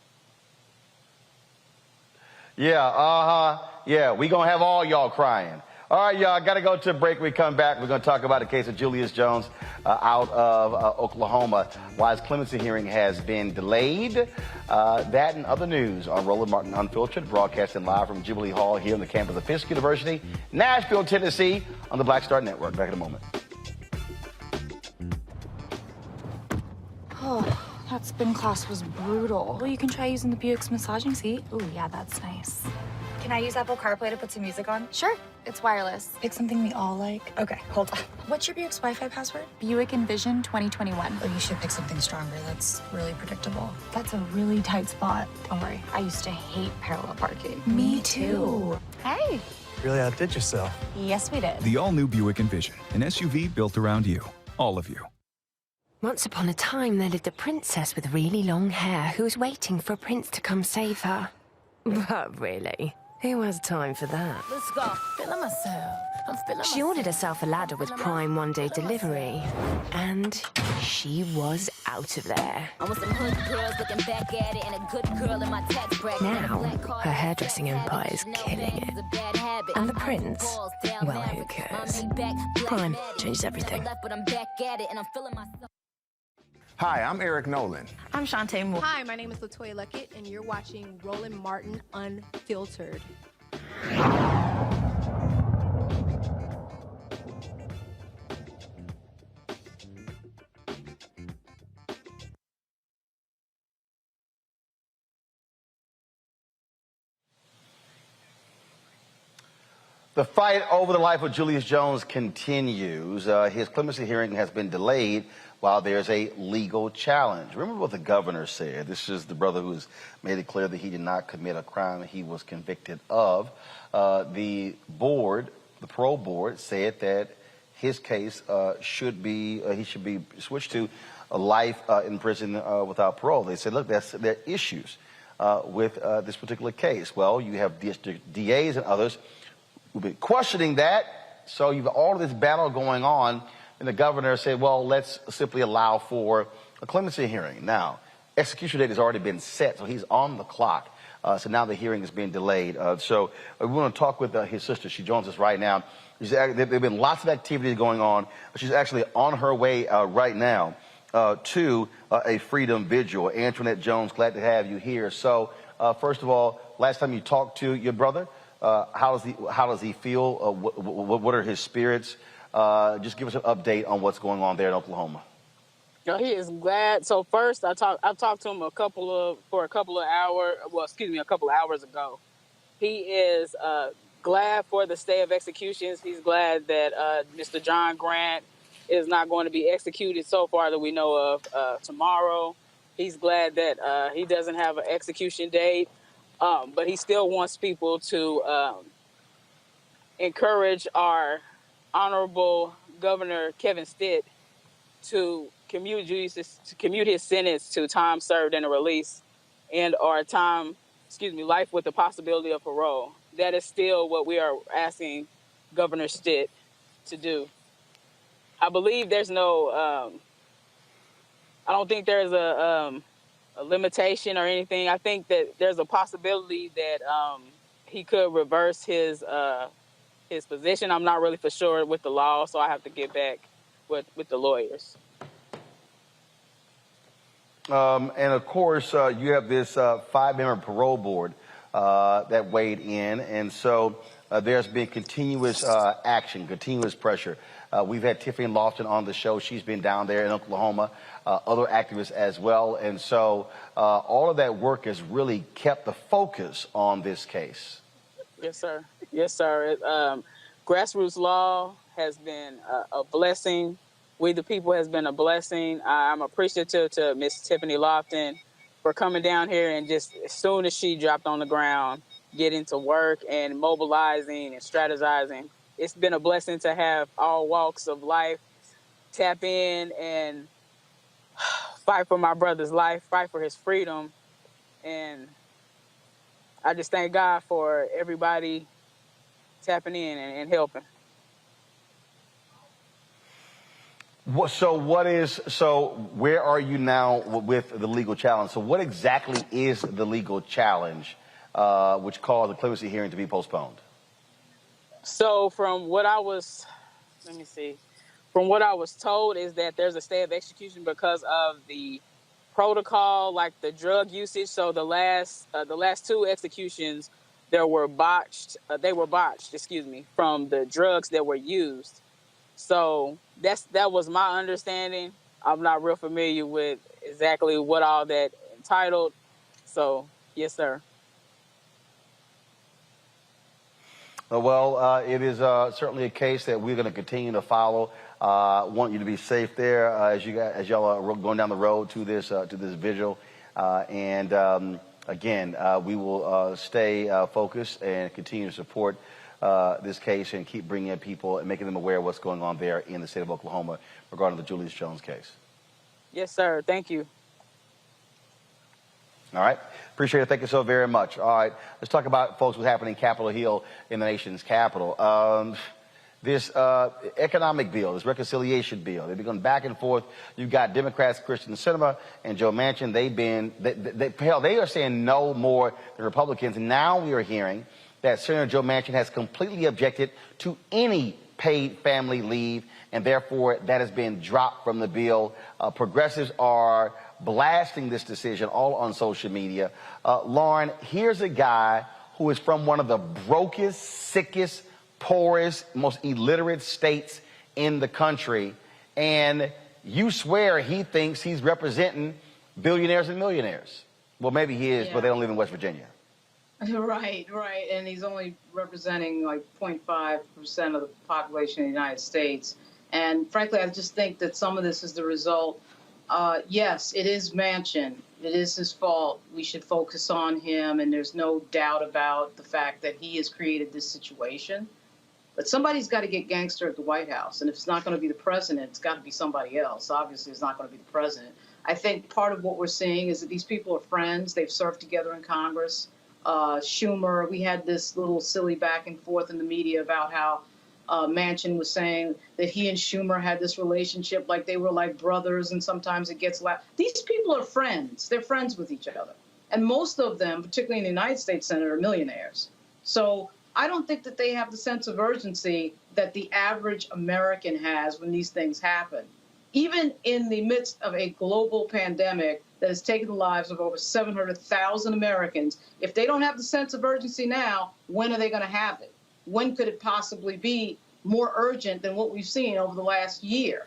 Yeah, we gonna have all y'all crying. All right, y'all, got to go to a break. We come back. We're going to talk about the case of Julius Jones out of Oklahoma. Why his clemency hearing has been delayed. That and other news on Roland Martin Unfiltered, broadcasting live from Jubilee Hall here on the campus of Fisk University, Nashville, Tennessee, on the Black Star Network. Back in a moment. Oh, that spin class was brutal. Well, you can try using the Buick's massaging seat. Ooh, yeah, that's nice. Can I use Apple CarPlay to put some music on? Sure. It's wireless. Pick something we all like. Okay, hold on. What's your Buick's Wi-Fi password? Buick Envision 2021. Oh, you should pick something stronger. That's really predictable. That's a really tight spot. Don't worry, I used to hate parallel parking. Me too. Hey. Really outdid yourself. Yes, we did. The all-new Buick Envision, an SUV built around you. All of you. Once upon a time, there lived a princess with really long hair who was waiting for a prince to come save her. But really, who has time for that? Let's go. Feeling myself. I'm feeling She ordered herself a ladder with Prime one-day delivery, and she was out of there. I want some hood girls looking back at it and a good girl in my tax bracket. Now, her hairdressing empire is killing it. And the prince, well, who cares? Prime changes everything. Hi, I'm Eric Nolan. I'm Shantae Moore. Hi, my name is LaToya Luckett, and you're watching Roland Martin Unfiltered. The fight over the life of Julius Jones continues. His clemency hearing has been delayed while there's a legal challenge. Remember what the governor said. This is the brother who's made it clear that he did not commit a crime he was convicted of. The parole board said that his case he should be switched to a life in prison without parole. They said, look, there are issues with this particular case. Well, you have district DAs and others who've been questioning that. So you've all of this battle going on. And the governor said, well, let's simply allow for a clemency hearing. Now, execution date has already been set, so he's on the clock. So now the hearing is being delayed. So we want to talk with his sister. She joins us right now. There have been lots of activities going on. She's actually on her way right now to a freedom vigil. Antoinette Jones, glad to have you here. So first of all, last time you talked to your brother, how does he feel? What are his spirits? Just give us an update on what's going on there in Oklahoma. He is glad. So first, I talked to him a couple of hours ago. He is glad for the stay of executions. He's glad that Mr. John Grant is not going to be executed so far that we know of tomorrow. He's glad that he doesn't have an execution date, but he still wants people to encourage our Honorable Governor Kevin Stitt to commute his sentence to time served and a release, and or life with the possibility of parole. That is still what we are asking Governor Stitt to do. I believe there's no, I don't think there's a limitation or anything. I think that there's a possibility that he could reverse his position. I'm not really for sure with the law, so I have to get back with the lawyers. And of course, you have this 5-member parole board that weighed in, and so there's been continuous action, continuous pressure. We've had Tiffany Lofton on the show. She's been down there in Oklahoma, other activists as well, and so all of that work has really kept the focus on this case. Yes, sir. Yes, sir. Grassroots law has been a blessing. We the People has been a blessing. I'm appreciative to Miss Tiffany Lofton for coming down here and just as soon as she dropped on the ground, getting to work and mobilizing and strategizing. It's been a blessing to have all walks of life tap in and fight for my brother's life, fight for his freedom. And I just thank God for everybody tapping in and helping. So where are you now with the legal challenge? So what exactly is the legal challenge which caused the clemency hearing to be postponed? So from what I was told is that there's a stay of execution because of the protocol, like the drug usage. So the last 2 executions, they were botched, from the drugs that were used. So that was my understanding. I'm not real familiar with exactly what all that entitled. So, yes, sir. Well, it is certainly a case that we're going to continue to follow. Want you to be safe there as y'all are going down the road to this vigil. Again, we will stay focused and continue to support this case and keep bringing in people and making them aware of what's going on there in the state of Oklahoma regarding the Julius Jones case. Yes, sir. Thank you. All right. Appreciate it. Thank you so very much. All right. Let's talk about, folks, what's happening in Capitol Hill in the nation's capital. This economic bill, this reconciliation bill, they've been going back and forth. You've got Democrats, Kristen Sinema and Joe Manchin. They are saying no more than Republicans. Now we are hearing that Senator Joe Manchin has completely objected to any paid family leave, and therefore that has been dropped from the bill. Progressives are blasting this decision all on social media. Lauren, here's a guy who is from one of the brokest, sickest, poorest, most illiterate states in the country, and you swear he thinks he's representing billionaires and millionaires. Well, maybe he is, but they don't live in West Virginia. Right. And he's only representing like 0.5% of the population of the United States. And frankly, I just think that some of this is the result. Yes, it is Manchin. It is his fault. We should focus on him. And there's no doubt about the fact that he has created this situation. But somebody's got to get gangster at the White House. And if it's not going to be the president, it's got to be somebody else. Obviously, it's not going to be the president. I think part of what we're seeing is that these people are friends. They've served together in Congress. Schumer, we had this little silly back and forth in the media about how Manchin was saying that he and Schumer had this relationship like they were like brothers, and sometimes it gets loud. These people are friends. They're friends with each other. And most of them, particularly in the United States Senate, are millionaires. So I don't think that they have the sense of urgency that the average American has when these things happen. Even in the midst of a global pandemic that has taken the lives of over 700,000 Americans, if they don't have the sense of urgency now, when are they going to have it? When could it possibly be more urgent than what we've seen over the last year?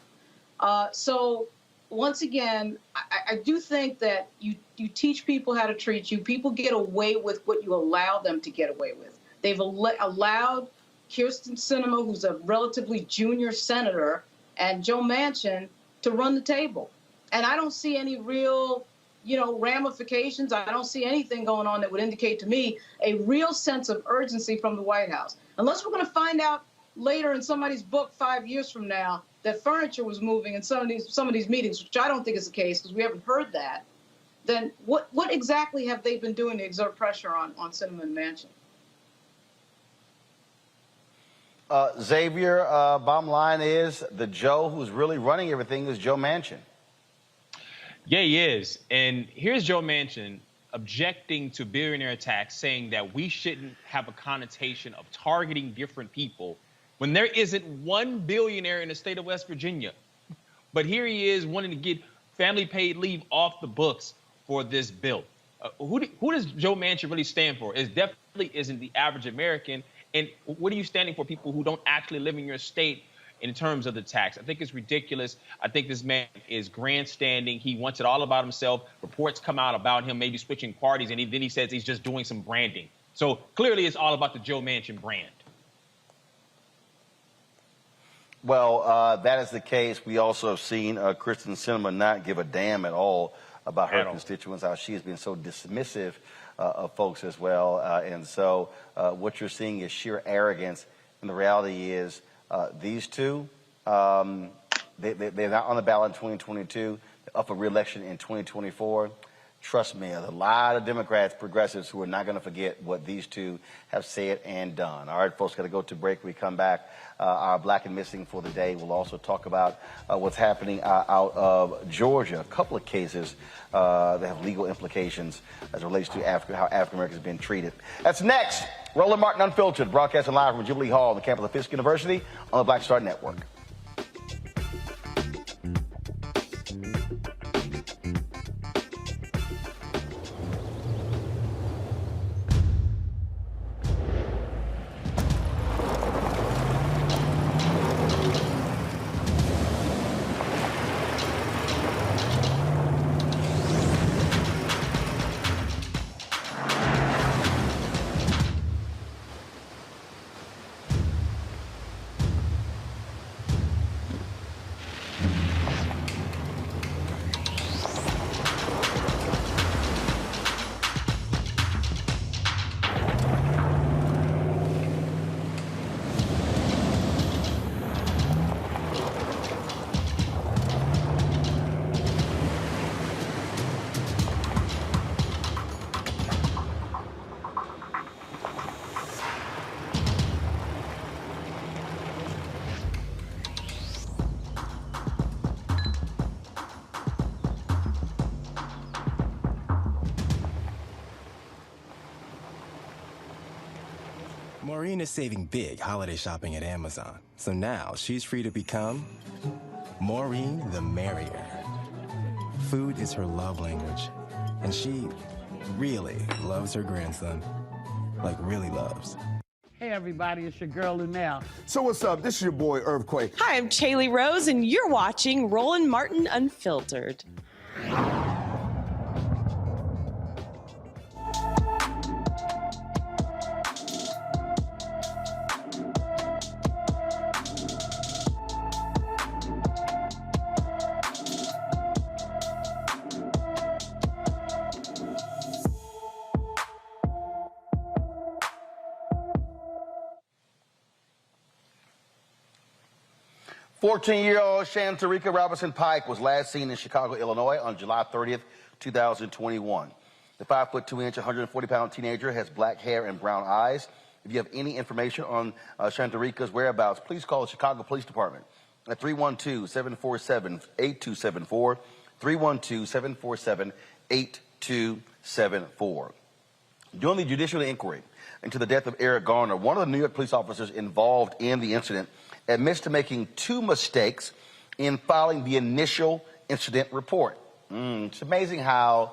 So once again, I do think that you teach people how to treat you. People get away with what you allow them to get away with. They've allowed Kirsten Sinema, who's a relatively junior senator, and Joe Manchin to run the table. And I don't see any real, ramifications. I don't see anything going on that would indicate to me a real sense of urgency from the White House. Unless we're going to find out later in somebody's book 5 years from now that furniture was moving in some of these meetings, which I don't think is the case because we haven't heard that, then what exactly have they been doing to exert pressure on Sinema and Manchin? Xavier, bottom line is the Joe who's really running everything is Joe Manchin. Yeah, he is. And here's Joe Manchin objecting to billionaire tax, saying that we shouldn't have a connotation of targeting different people when there isn't one billionaire in the state of West Virginia. But here he is wanting to get family paid leave off the books for this bill. Who does Joe Manchin really stand for? It definitely isn't the average American. And what are you standing for? People who don't actually live in your state in terms of the tax. I think it's ridiculous. I think this man is grandstanding. He wants it all about himself. Reports come out about him maybe switching parties, and then he says he's just doing some branding. So clearly it's all about the Joe Manchin brand. Well, that is the case. We also have seen Kristen Sinema not give a damn at all about her constituents, how she has been so dismissive of folks as well. And so what you're seeing is sheer arrogance. And the reality is these two, they're not on the ballot in 2022. They're up for re-election in 2024. Trust me, there's a lot of Democrats, progressives, who are not going to forget what these two have said and done. All right, folks, got to go to break. We come back. Our Black and Missing for the day. We'll also talk about what's happening out of Georgia. A couple of cases that have legal implications as it relates to how African Americans have been treated. That's next. Roland Martin Unfiltered, broadcasting live from Jubilee Hall on the campus of Fisk University on the Black Star Network. Maureen is saving big holiday shopping at Amazon, so now she's free to become Maureen the Merrier. Food is her love language, and she really loves her grandson. Like, really loves. Hey everybody, it's your girl Lunel. So what's up? This is your boy Earthquake. Hi, I'm Chaley Rose, and you're watching Roland Martin Unfiltered. 14-year-old Shantarika Robinson Pike was last seen in Chicago, Illinois on July 30th, 2021. The 5'2", 140-pound teenager has black hair and brown eyes. If you have any information on Shantarika's whereabouts, please call the Chicago Police Department at 312-747-8274, 312-747-8274. During the judicial inquiry into the death of Eric Garner, one of the New York police officers involved in the incident admits to making two mistakes in filing the initial incident report. It's amazing how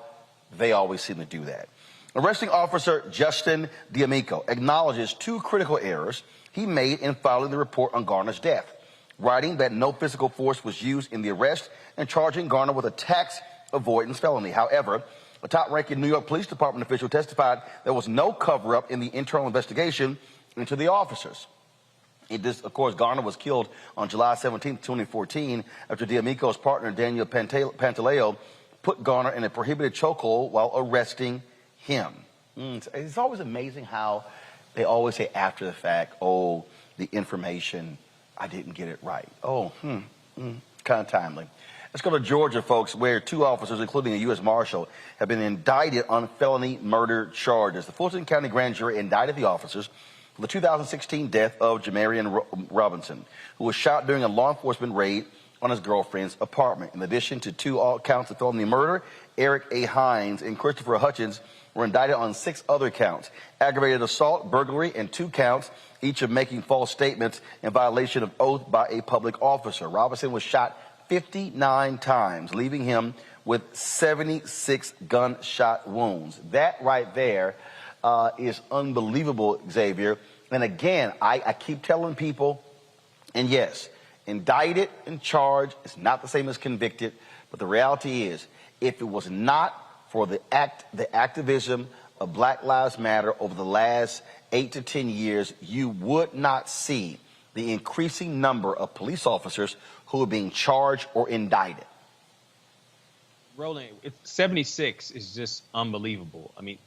they always seem to do that. Arresting officer Justin D'Amico acknowledges two critical errors he made in filing the report on Garner's death, writing that no physical force was used in the arrest and charging Garner with a tax avoidance felony. However, a top-ranking New York Police Department official testified there was no cover-up in the internal investigation into the officers. Of course, Garner was killed on July 17, 2014, after D'Amico's partner, Daniel Pantaleo, put Garner in a prohibited chokehold while arresting him. It's always amazing how they always say after the fact, oh, the information, I didn't get it right. Oh, kind of timely. Let's go to Georgia, folks, where two officers, including a U.S. Marshal, have been indicted on felony murder charges. The Fulton County grand jury indicted the officers for the 2016 death of Jamarian Robinson, who was shot during a law enforcement raid on his girlfriend's apartment. In addition to 2 counts of felony murder, Eric A. Hines and Christopher Hutchins were indicted on 6 other counts: aggravated assault, burglary, and 2 counts, each of making false statements in violation of oath by a public officer. Robinson was shot 59 times, leaving him with 76 gunshot wounds. That right there is unbelievable, Xavier. And again, I keep telling people, and yes, indicted and charged is not the same as convicted, but the reality is, if it was not for the activism of Black Lives Matter over the last 8 to 10 years, you would not see the increasing number of police officers who are being charged or indicted. Roland, 76 is just unbelievable. I mean,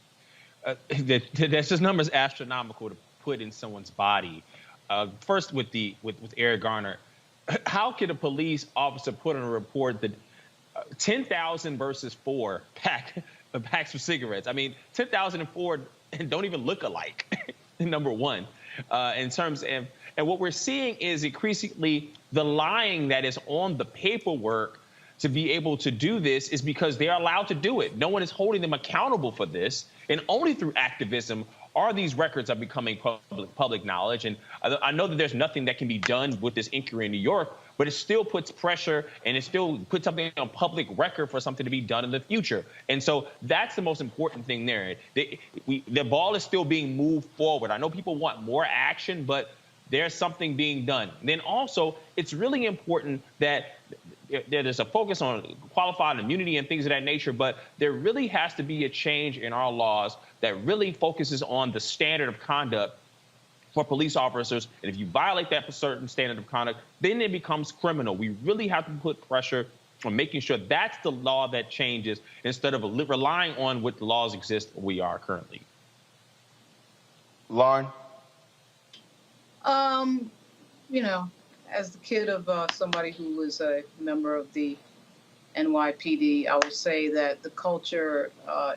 that's just numbers astronomical to put in someone's body. First, with Eric Garner, how could a police officer put in a report that 10,000 versus 4 packs of cigarettes? I mean, 10,000 and 4 don't even look alike. Number one, in terms of, and what we're seeing is increasingly the lying that is on the paperwork to be able to do this is because they're allowed to do it. No one is holding them accountable for this, and only through activism are these records are becoming public knowledge. And I know that there's nothing that can be done with this inquiry in New York, but it still puts pressure and it still puts something on public record for something to be done in the future. And so that's the most important thing there. The ball is still being moved forward. I know people want more action, but there's something being done. And then also, it's really important that there's a focus on qualified immunity and things of that nature, but there really has to be a change in our laws that really focuses on the standard of conduct for police officers. And if you violate that certain standard of conduct, then it becomes criminal. We really have to put pressure on making sure that's the law that changes instead of relying on what the laws exist where we are currently. Lauren? You know, as the kid of somebody who was a member of the NYPD, I would say that the culture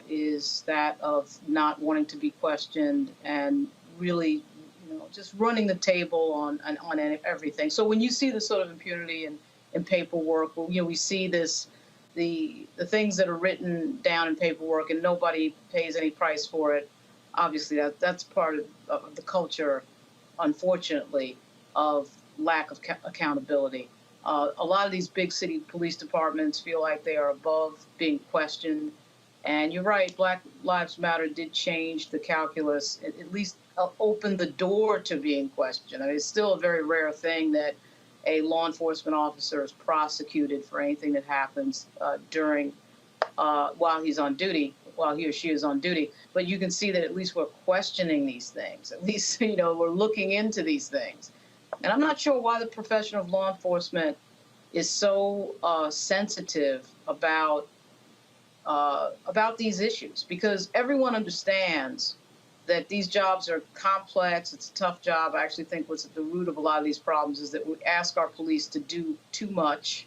is that of not wanting to be questioned and really, just running the table on everything. So when you see this sort of impunity in paperwork, we see this, the things that are written down in paperwork and nobody pays any price for it. Obviously, that's part of the culture, unfortunately, of lack of accountability. A lot of these big city police departments feel like they are above being questioned. And you're right, Black Lives Matter did change the calculus, at least opened the door to being questioned. I mean, it's still a very rare thing that a law enforcement officer is prosecuted for anything that happens while he's on duty, while he or she is on duty. But you can see that at least we're questioning these things. At least, we're looking into these things. And I'm not sure why the profession of law enforcement is so sensitive about these issues, because everyone understands that these jobs are complex. It's a tough job. I actually think what's at the root of a lot of these problems is that we ask our police to do too much.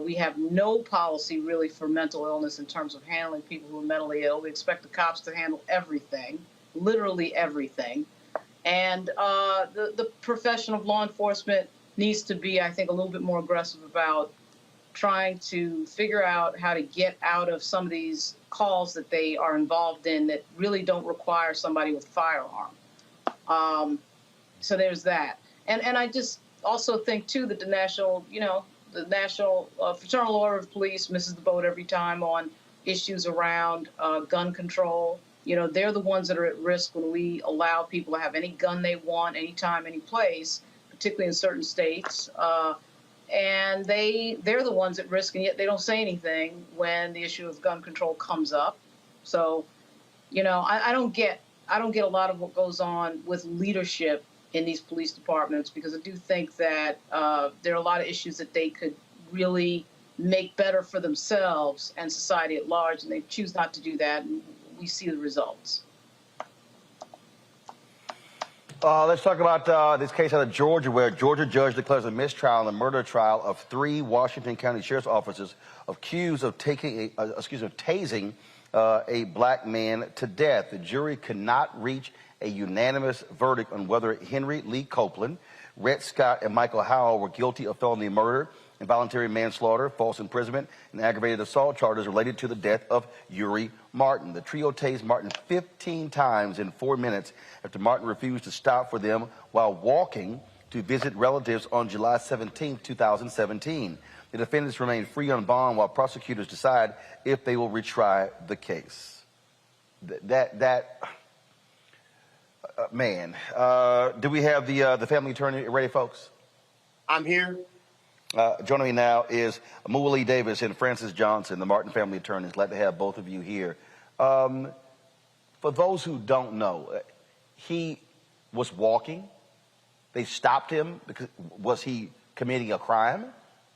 We have no policy really for mental illness in terms of handling people who are mentally ill. We expect the cops to handle everything, literally everything. And the profession of law enforcement needs to be, I think, a little bit more aggressive about trying to figure out how to get out of some of these calls that they are involved in that really don't require somebody with a firearm. So there's that. And I just also think, too, that the National Fraternal Order of Police misses the boat every time on issues around gun control. They're the ones that are at risk when we allow people to have any gun they want, anytime, any place, particularly in certain states. And they're the ones at risk, and yet they don't say anything when the issue of gun control comes up. So, I don't get a lot of what goes on with leadership in these police departments, because I do think that there are a lot of issues that they could really make better for themselves and society at large, and they choose not to do that, and we see the results. Let's talk about this case out of Georgia, where a Georgia judge declares a mistrial in the murder trial of 3 Washington County Sheriff's officers accused of tasing a black man to death. The jury could not reach a unanimous verdict on whether Henry Lee Copeland, Rhett Scott, and Michael Howell were guilty of felony murder involuntary manslaughter, false imprisonment, and aggravated assault charges related to the death of Uri Martin. The trio tased Martin 15 times in 4 minutes after Martin refused to stop for them while walking to visit relatives on July 17, 2017. The defendants remain free on bond while prosecutors decide if they will retry the case. Man, do we have the family attorney ready, folks? I'm here. Joining me now is Moolee Davis and Francis Johnson, the Martin family attorneys. Glad to have both of you here. For those who don't know, he was walking. They stopped him because was he committing a crime?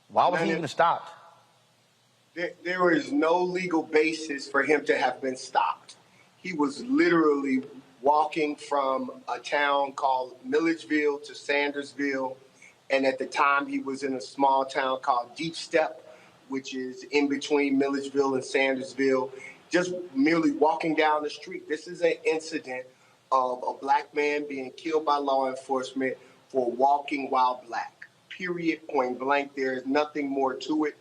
Why was he even stopped? There is no legal basis for him to have been stopped. He was literally walking from a town called Milledgeville to Sandersville. And at the time, he was in a small town called Deep Step, which is in between Milledgeville and Sandersville, just merely walking down the street. This is an incident of a black man being killed by law enforcement for walking while black. Period, point blank. There is nothing more to it.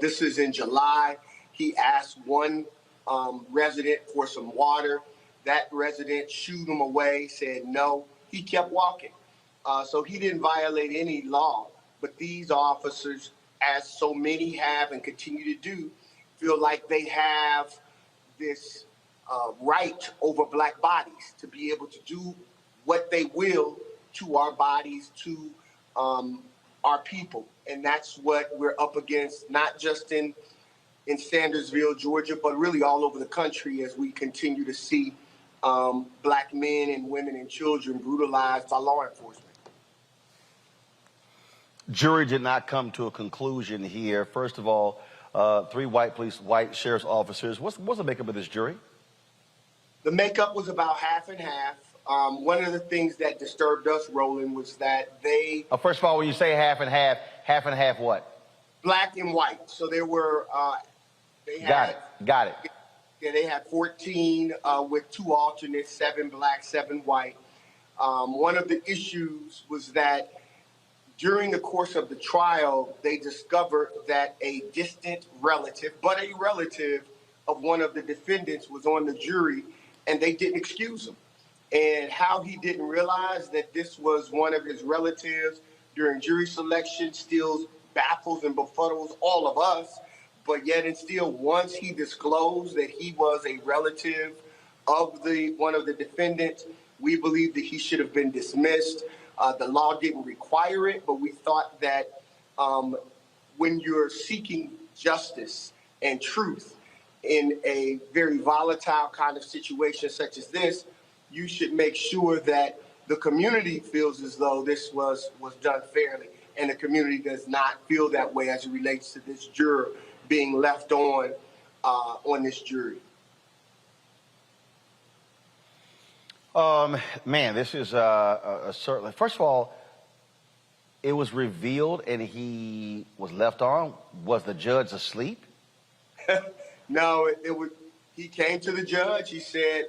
This is in July. He asked one resident for some water. That resident shooed him away, said no. He kept walking. So he didn't violate any law. But these officers, as so many have and continue to do, feel like they have this right over black bodies to be able to do what they will to our bodies, to our people. And that's what we're up against, not just in Sandersville, Georgia, but really all over the country as we continue to see black men and women and children brutalized by law enforcement. Jury did not come to a conclusion here. First of all, 3 white sheriff's officers. What's the makeup of this jury? The makeup was about half and half. One of the things that disturbed us, Roland, was that they... First of all, when you say half and half what? Black and white. So there were... Got it. Yeah, they had 14 with 2 alternates, 7 black, 7 white. One of the issues was that during the course of the trial, they discovered that a distant relative, but a relative of one of the defendants was on the jury, and they didn't excuse him. And how he didn't realize that this was one of his relatives during jury selection still baffles and befuddles all of us. But yet and still, once he disclosed that he was a relative of one of the defendants, we believe that he should have been dismissed. The law didn't require it, but we thought that when you're seeking justice and truth in a very volatile kind of situation such as this, you should make sure that the community feels as though this was done fairly, and the community does not feel that way as it relates to this juror being left on this jury. Man, this is certainly. First of all, it was revealed and he was left on. Was the judge asleep? No, he came to the judge. He said,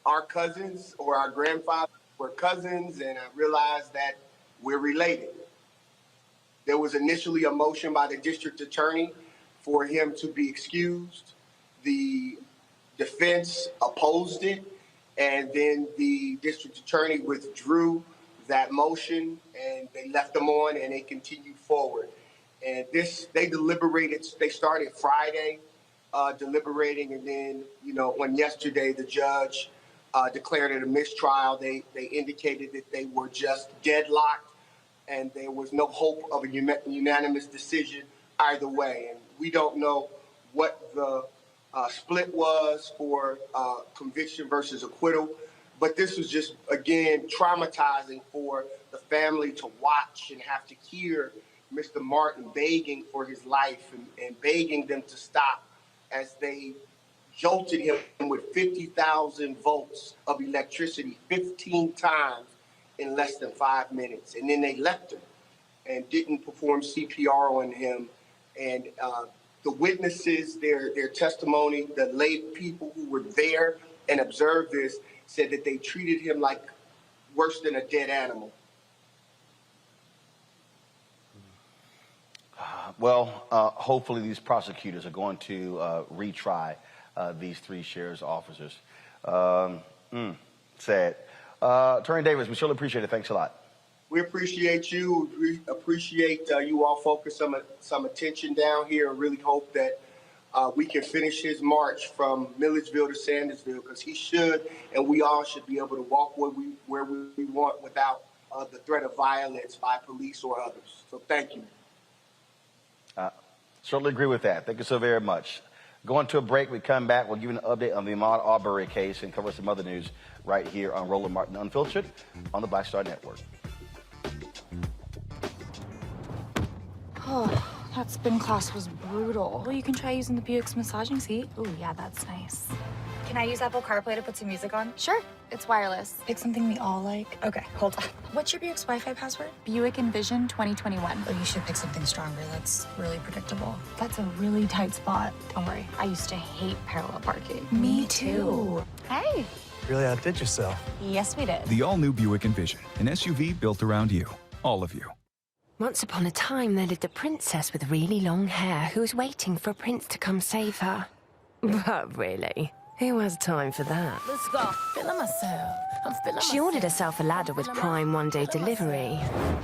our cousins or our grandfathers were cousins, and I realized that we're related. There was initially a motion by the district attorney for him to be excused. The defense opposed it, and then the district attorney withdrew that motion, and they left them on, and they continued forward. And they deliberated. They started Friday deliberating, and then, on yesterday, the judge declared it a mistrial. They indicated that they were just deadlocked, and there was no hope of a unanimous decision either way. And we don't know what the split was for conviction versus acquittal, but this was just, again, traumatizing for the family to watch and have to hear Mr. Martin begging for his life and begging them to stop as they jolted him with 50,000 volts of electricity 15 times in less than 5 minutes. And then they left him and didn't perform CPR on him. And the witnesses, their testimony, the lay people who were there and observed this said that they treated him like worse than a dead animal. Well, hopefully these prosecutors are going to retry these three sheriff's officers. Sad. Attorney Davis, we surely appreciate it. Thanks a lot. We appreciate you. We appreciate you all focus some attention down here and really hope that we can finish his march from Milledgeville to Sandersville, because he should, and we all should be able to walk where we want without the threat of violence by police or others. So thank you. Certainly agree with that. Thank you so very much. Going to a break. We come back. We'll give you an update on the Ahmaud Arbery case and cover some other news right here on Roland Martin Unfiltered on the Black Star Network. Oh, that spin class was brutal. Well, you can try using the Buick's massaging seat. Ooh, yeah, that's nice. Can I use Apple CarPlay to put some music on? Sure. It's wireless. Pick something we all like. Okay, hold on. What's your Buick's Wi-Fi password? Buick Envision 2021. Oh, you should pick something stronger. That's really predictable. That's a really tight spot. Don't worry, I used to hate parallel parking. Me too. Hey. Really outdid yourself. Yes, we did. The all-new Buick Envision, an SUV built around you, all of you. Once upon a time, there lived a princess with really long hair who was waiting for a prince to come save her. But really, who has time for that? Let's go. Feeling myself. I'm feeling She ordered herself a ladder with Prime one-day delivery,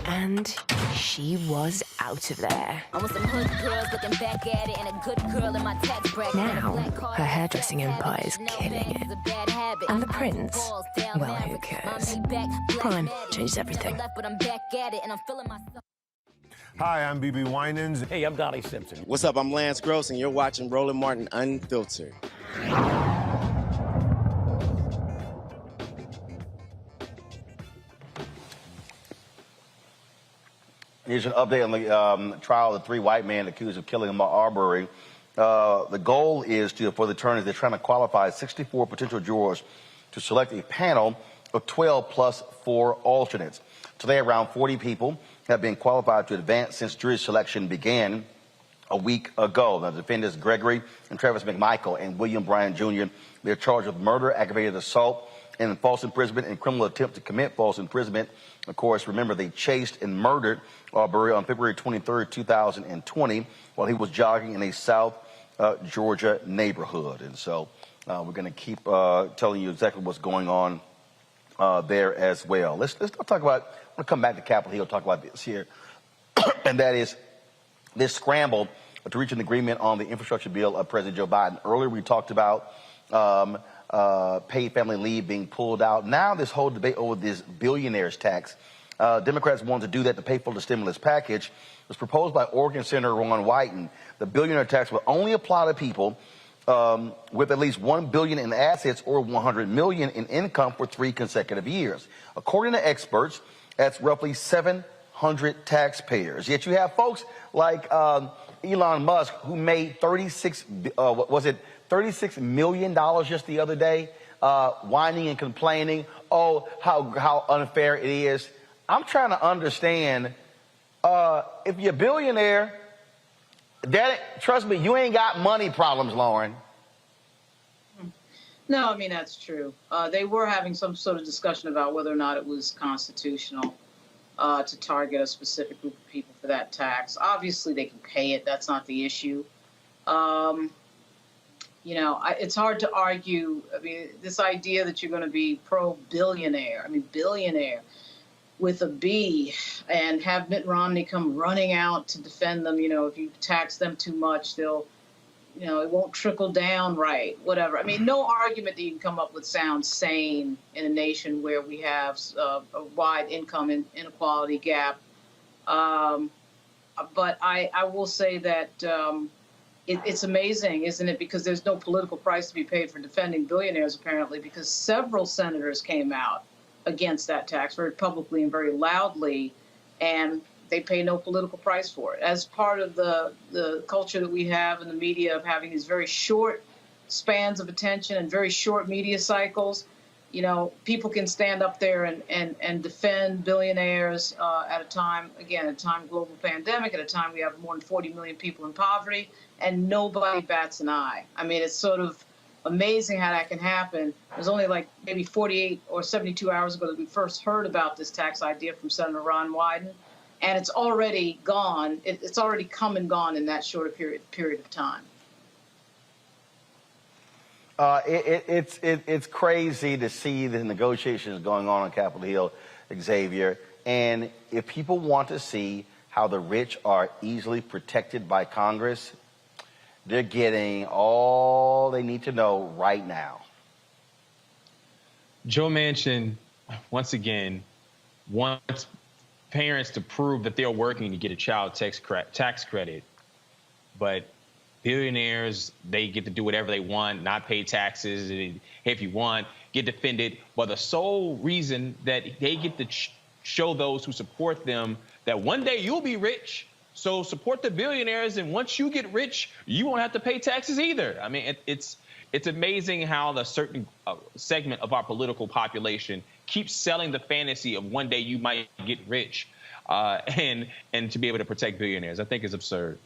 and she was out of there. I'm with some hood girls looking back at it, and a good girl in my tax bracket. Now, her hairdressing empire is killing it. And the prince? Well, who cares? Prime changed everything. But I'm back at it, and I'm feeling myself. Hi, I'm BB Winans. Hey, I'm Donnie Simpson. What's up? I'm Lance Gross, and you're watching Roland Martin Unfiltered. Here's an update on the trial of the three white men accused of killing Ahmaud Arbery. The goal is for the attorneys, they're trying to qualify 64 potential jurors to select a panel of 12 plus 4 alternates. Today, around 40 people have been qualified to advance since jury selection began a week ago. The defendants, Gregory and Travis McMichael and William Bryan Jr., they're charged with murder, aggravated assault, and false imprisonment and criminal attempt to commit false imprisonment. Of course, remember, they chased and murdered Arbery on February 23rd, 2020, while he was jogging in a South Georgia neighborhood. And so we're going to keep telling you exactly what's going on there as well. Let's talk about, I want to come back to Capitol Hill, talk about this here, and that is this scramble to reach an agreement on the infrastructure bill of President Joe Biden. Earlier, we talked about paid family leave being pulled out. Now this whole debate over this billionaires tax. Democrats wanted to do that to pay for the stimulus package. It was proposed by Oregon Senator Ron Wyden. The billionaire tax will only apply to people with at least $1 billion in assets or $100 million in income for 3 consecutive years. According to experts, that's roughly 700 taxpayers. Yet you have folks like Elon Musk, who made $36 million just the other day, whining and complaining, oh, how unfair it is. I'm trying to understand, if you're a billionaire, trust me, you ain't got money problems, Lauren. No, I mean, that's true. They were having some sort of discussion about whether or not it was constitutional to target a specific group of people for that tax. Obviously, they can pay it. That's not the issue. You know, it's hard to argue. I mean, this idea that you're going to be pro-billionaire, I mean, billionaire with a B, and have Mitt Romney come running out to defend them. You know, if you tax them too much, they'll, you know, it won't trickle down right, whatever. I mean, no argument that you can come up with sounds sane in a nation where we have a wide income inequality gap. But I will say that it's amazing, isn't it? Because there's no political price to be paid for defending billionaires, apparently, because several senators came out against that tax very publicly and very loudly, and they pay no political price for it. As part of the culture that we have in the media of having these very short spans of attention and very short media cycles, you know, people can stand up there and defend billionaires at a time, again, at a time of global pandemic, at a time we have more than 40 million people in poverty, and nobody bats an eye. I mean, it's sort of amazing how that can happen. It was only like maybe 48 or 72 hours ago that we first heard about this tax idea from Senator Ron Wyden. and it's already gone. It's already come and gone in that short period of time. It's crazy to see the negotiations going on Capitol Hill, Xavier. And if people want to see how the rich are easily protected by Congress, they're getting all they need to know right now. Joe Manchin, once again, wants parents to prove that they're working to get a child tax credit, but billionaires, they get to do whatever they want, not pay taxes if you want, get defended. But the sole reason that they get to show those who support them that one day you'll be rich, so support the billionaires, and once you get rich, you won't have to pay taxes either. I mean, it's amazing how the certain segment of our political population keeps selling the fantasy of one day you might get rich, and to be able to protect billionaires. I think is absurd.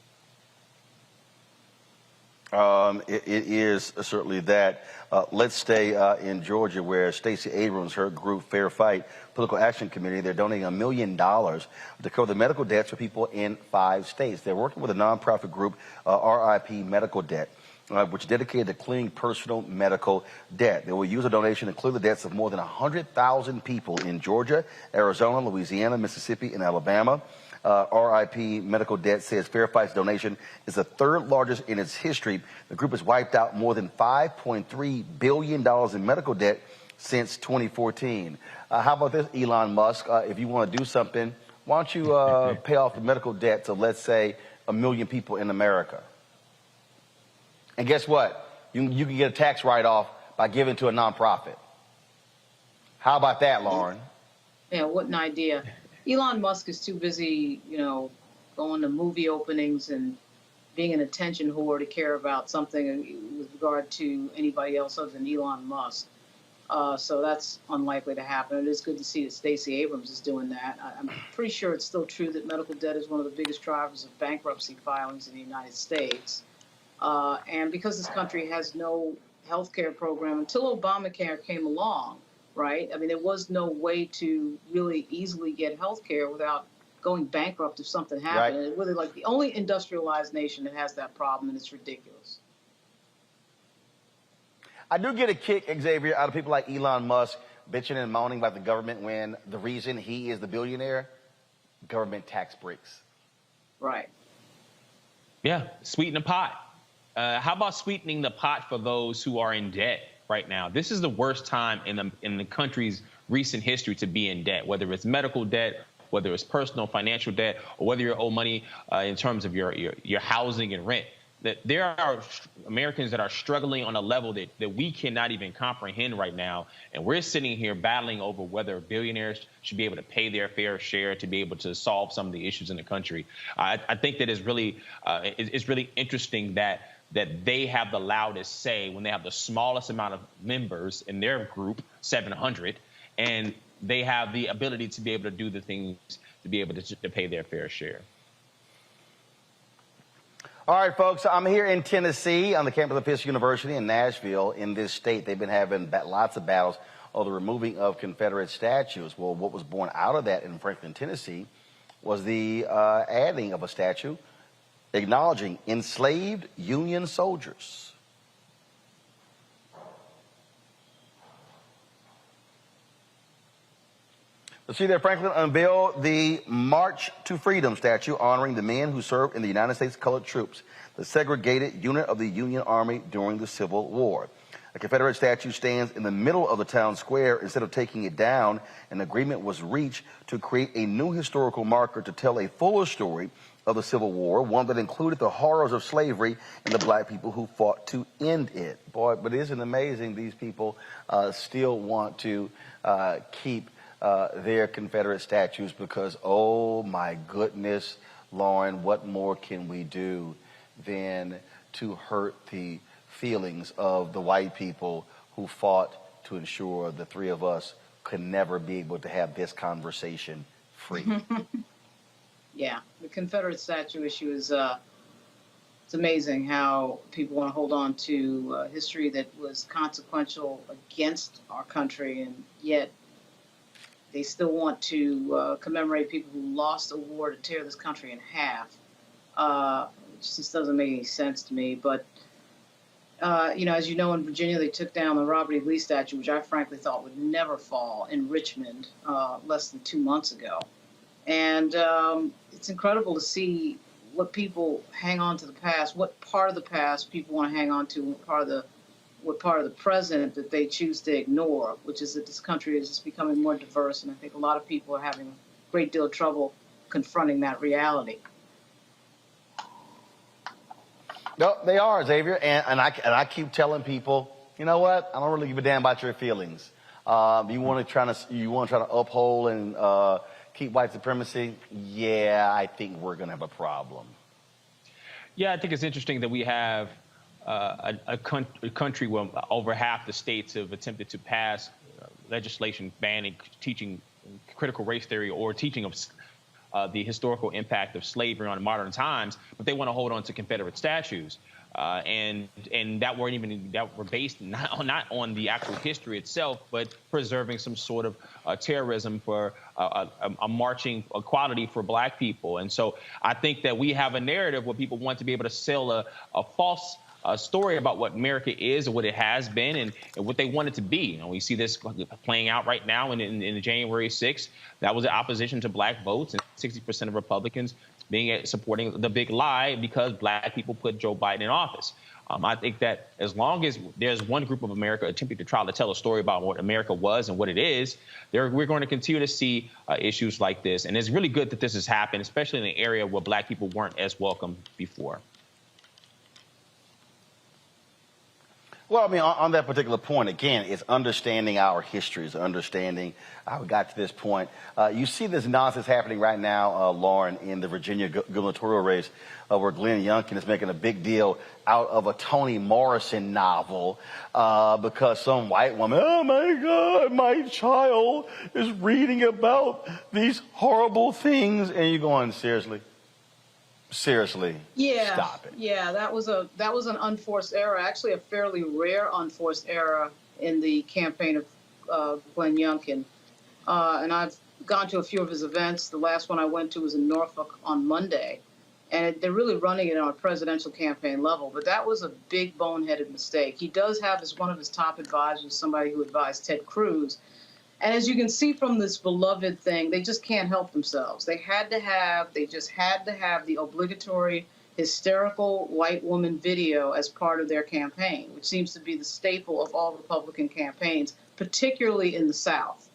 It is certainly that. Let's stay in Georgia, where Stacey Abrams, her group Fair Fight Political Action Committee, they're donating $1 million to cover the medical debts for people in 5 states. They're working with a nonprofit group, RIP Medical Debt, which is dedicated to clearing personal medical debt. They will use a donation to clear the debts of more than 100,000 people in Georgia, Arizona, Louisiana, Mississippi, and Alabama. RIP Medical Debt says Fair Fight's donation is the 3rd largest in its history. The group has wiped out more than $5.3 billion in medical debt since 2014. How about this, Elon Musk? If you want to do something, why don't you pay off the medical debts of, let's say, 1 million people in America? And guess what? You can get a tax write-off by giving to a nonprofit. How about that, Lauren? Yeah, what an idea. Elon Musk is too busy, going to movie openings and being an attention whore to care about something with regard to anybody else other than Elon Musk. So that's unlikely to happen. It is good to see that Stacey Abrams is doing that. I'm pretty sure it's still true that medical debt is one of the biggest drivers of bankruptcy filings in the United States. And because this country has no health care program until Obamacare came along, right? I mean, there was no way to really easily get health care without going bankrupt if something happened. Right. It's really like the only industrialized nation that has that problem, and it's ridiculous. I do get a kick, Xavier, out of people like Elon Musk bitching and moaning about the government when the reason he is the billionaire, government tax breaks. Right. Yeah, sweeten the pot. How about sweetening the pot for those who are in debt right now? This is the worst time in the country's recent history to be in debt, whether it's medical debt, whether it's personal financial debt, or whether you owe money in terms of your housing and rent. That there are Americans that are struggling on a level that we cannot even comprehend right now. And we're sitting here battling over whether billionaires should be able to pay their fair share to be able to solve some of the issues in the country. I think that is really it's really interesting that they have the loudest say when they have the smallest amount of members in their group, 700, and they have the ability to be able to do the things to be able to pay their fair share. All right, folks, I'm here in Tennessee on the campus of Fisk University in Nashville. In this state, they've been having lots of battles over the removing of Confederate statues. Well, what was born out of that in Franklin, Tennessee was the adding of a statue acknowledging enslaved Union soldiers. Let's see there, Franklin unveiled the March to Freedom statue honoring the men who served in the United States Colored Troops, the segregated unit of the Union Army during the Civil War. A Confederate statue stands in the middle of the town square. Instead of taking it down, an agreement was reached to create a new historical marker to tell a fuller story of the Civil War, one that included the horrors of slavery and the black people who fought to end it. Boy, but isn't it amazing these people still want to keep their Confederate statues because, oh my goodness, Lauren, what more can we do than to hurt the feelings of the white people who fought to ensure the three of us could never be able to have this conversation free? Yeah, the Confederate statue issue is, it's amazing how people want to hold on to history that was consequential against our country, and yet They still want to commemorate people who lost a war to tear this country in half. It just doesn't make any sense to me. But, as you know, in Virginia, they took down the Robert E. Lee statue, which I frankly thought would never fall, in Richmond less than 2 months ago. And it's incredible to see what people hang on to the past, what part of the past people want to hang on to, what part of the present that they choose to ignore, which is that this country is just becoming more diverse. And I think a lot of people are having a great deal of trouble confronting that reality. No, they are, Xavier, and I keep telling people, you know what? I don't really give a damn about your feelings. You want to try to uphold and keep white supremacy? Yeah, I think we're going to have a problem. Yeah, I think it's interesting that we have a country where over half the states have attempted to pass legislation banning teaching critical race theory or teaching of the historical impact of slavery on modern times, but they want to hold on to Confederate statues. And that were based not on the actual history itself, but preserving some sort of terrorism for a marching equality for black people. And so I think that we have a narrative where people want to be able to sell a false story about what America is and what it has been and what they want it to be. We see this playing out right now in January 6th. That was the opposition to black votes, and 60% of Republicans supporting the big lie because black people put Joe Biden in office. I think that as long as there's one group of America attempting to try to tell a story about what America was and what it is, we're going to continue to see issues like this. And it's really good that this has happened, especially in an area where black people weren't as welcome before. Well, I mean, on that particular point, again, it's understanding our histories, understanding how we got to this point. You see this nonsense happening right now, Lauren, in the Virginia gubernatorial race, where Glenn Youngkin is making a big deal out of a Toni Morrison novel because some white woman, oh my God, my child is reading about these horrible things. And you're going, seriously? Seriously, yeah, stop it. Yeah, that was an unforced error, actually a fairly rare unforced error in the campaign of Glenn Youngkin. And I've gone to a few of his events. The last one I went to was in Norfolk on Monday. And they're really running it on a presidential campaign level. But that was a big boneheaded mistake. He does have as one of his top advisors somebody who advised Ted Cruz. And as you can see from this beloved thing, they just can't help themselves. They just had to have the obligatory hysterical white woman video as part of their campaign, which seems to be the staple of all Republican campaigns, particularly in the South.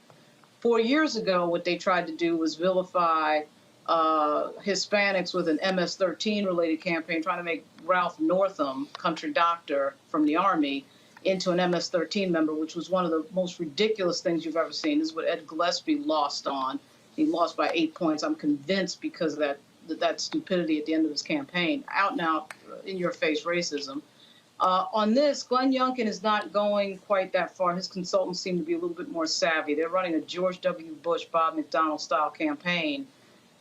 4 years ago, what they tried to do was vilify Hispanics with an MS-13 related campaign, trying to make Ralph Northam, country doctor from the Army, into an MS-13 member, which was one of the most ridiculous things you've ever seen. This is what Ed Gillespie lost on. He lost by 8 points, I'm convinced, because of that stupidity at the end of his campaign. Out and out, in-your-face racism. On this, Glenn Youngkin is not going quite that far. His consultants seem to be a little bit more savvy. They're running a George W. Bush, Bob McDonnell-style campaign.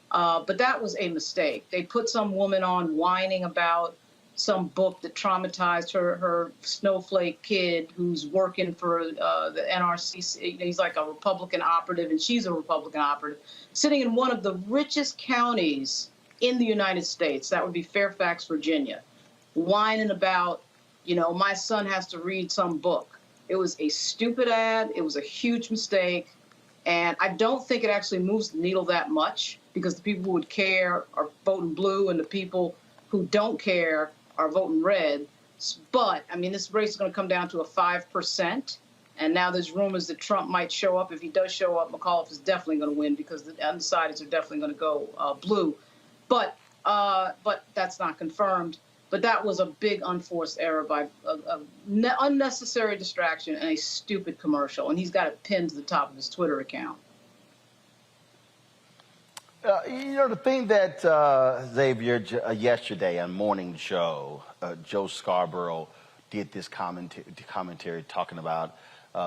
But that was a mistake. They put some woman on whining about some book that traumatized her snowflake kid who's working for the NRCC. He's like a Republican operative, and she's a Republican operative, sitting in one of the richest counties in the United States. That would be Fairfax, Virginia, whining about, my son has to read some book. It was a stupid ad. It was a huge mistake. And I don't think it actually moves the needle that much, because the people who would care are voting blue and the people who don't care are voting red. But, I mean, this race is going to come down to a 5%. And now there's rumors that Trump might show up. If he does show up, McAuliffe is definitely going to win, because the undecideds are definitely going to go blue. But that's not confirmed. But that was a big unforced error by unnecessary distraction and a stupid commercial. And he's got it pinned to the top of his Twitter account. The thing that Xavier yesterday on Morning Joe, Joe Scarborough did this commentary talking about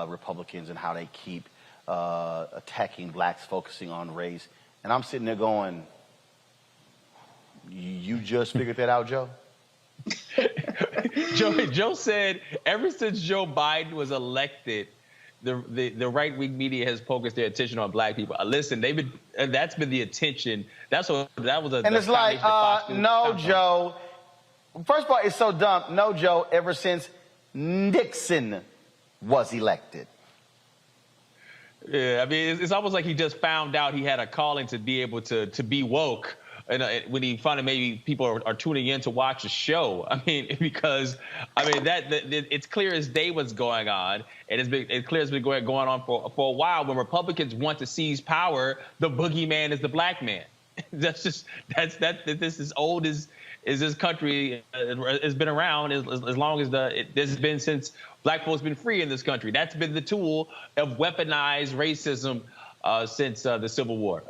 Republicans and how they keep attacking blacks, focusing on race. And I'm sitting there going, you just figured that out, Joe? Joe said ever since Joe Biden was elected, the right-wing media has focused their attention on black people. Listen, that's been the attention. That was and it's like, no, Joe. First of all, it's so dumb. No, Joe, ever since Nixon was elected. Yeah, I mean, it's almost like he just found out he had a calling to be able to be woke. And when he found out maybe people are tuning in to watch a show, I mean, because I mean it's clear as day what's going on, and it's clear it's been going on for a while. When Republicans want to seize power, the boogeyman is the black man. This is as old as this country has been around as long as this has been since black folks been free in this country. That's been the tool of weaponized racism since the Civil War.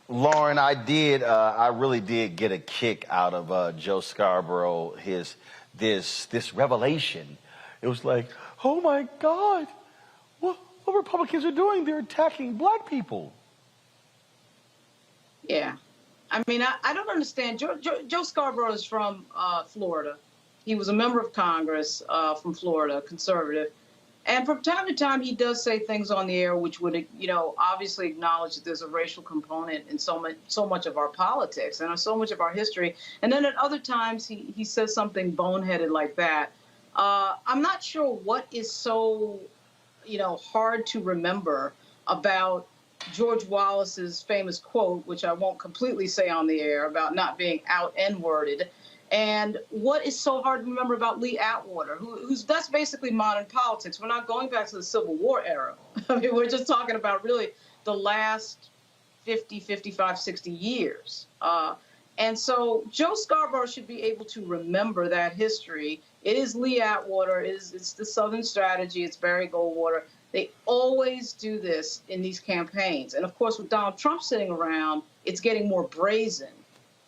Lauren, I really did get a kick out of Joe Scarborough, this revelation. It was like, oh my God, what Republicans are doing? They're attacking black people. Yeah. I mean, I don't understand. Joe Scarborough is from Florida. He was a member of Congress from Florida, conservative. And from time to time, he does say things on the air which would, obviously acknowledge that there's a racial component in so much of our politics and so much of our history. And then at other times, he says something boneheaded like that. I'm not sure what is so, hard to remember about George Wallace's famous quote, which I won't completely say on the air, about not being out N-worded. And what is so hard to remember about Lee Atwater, that's basically modern politics. We're not going back to the Civil War era. I mean, we're just talking about really the last 50, 55, 60 years. And so Joe Scarborough should be able to remember that history. It is Lee Atwater. It's the Southern strategy. It's Barry Goldwater. They always do this in these campaigns. And, of course, with Donald Trump sitting around, it's getting more brazen.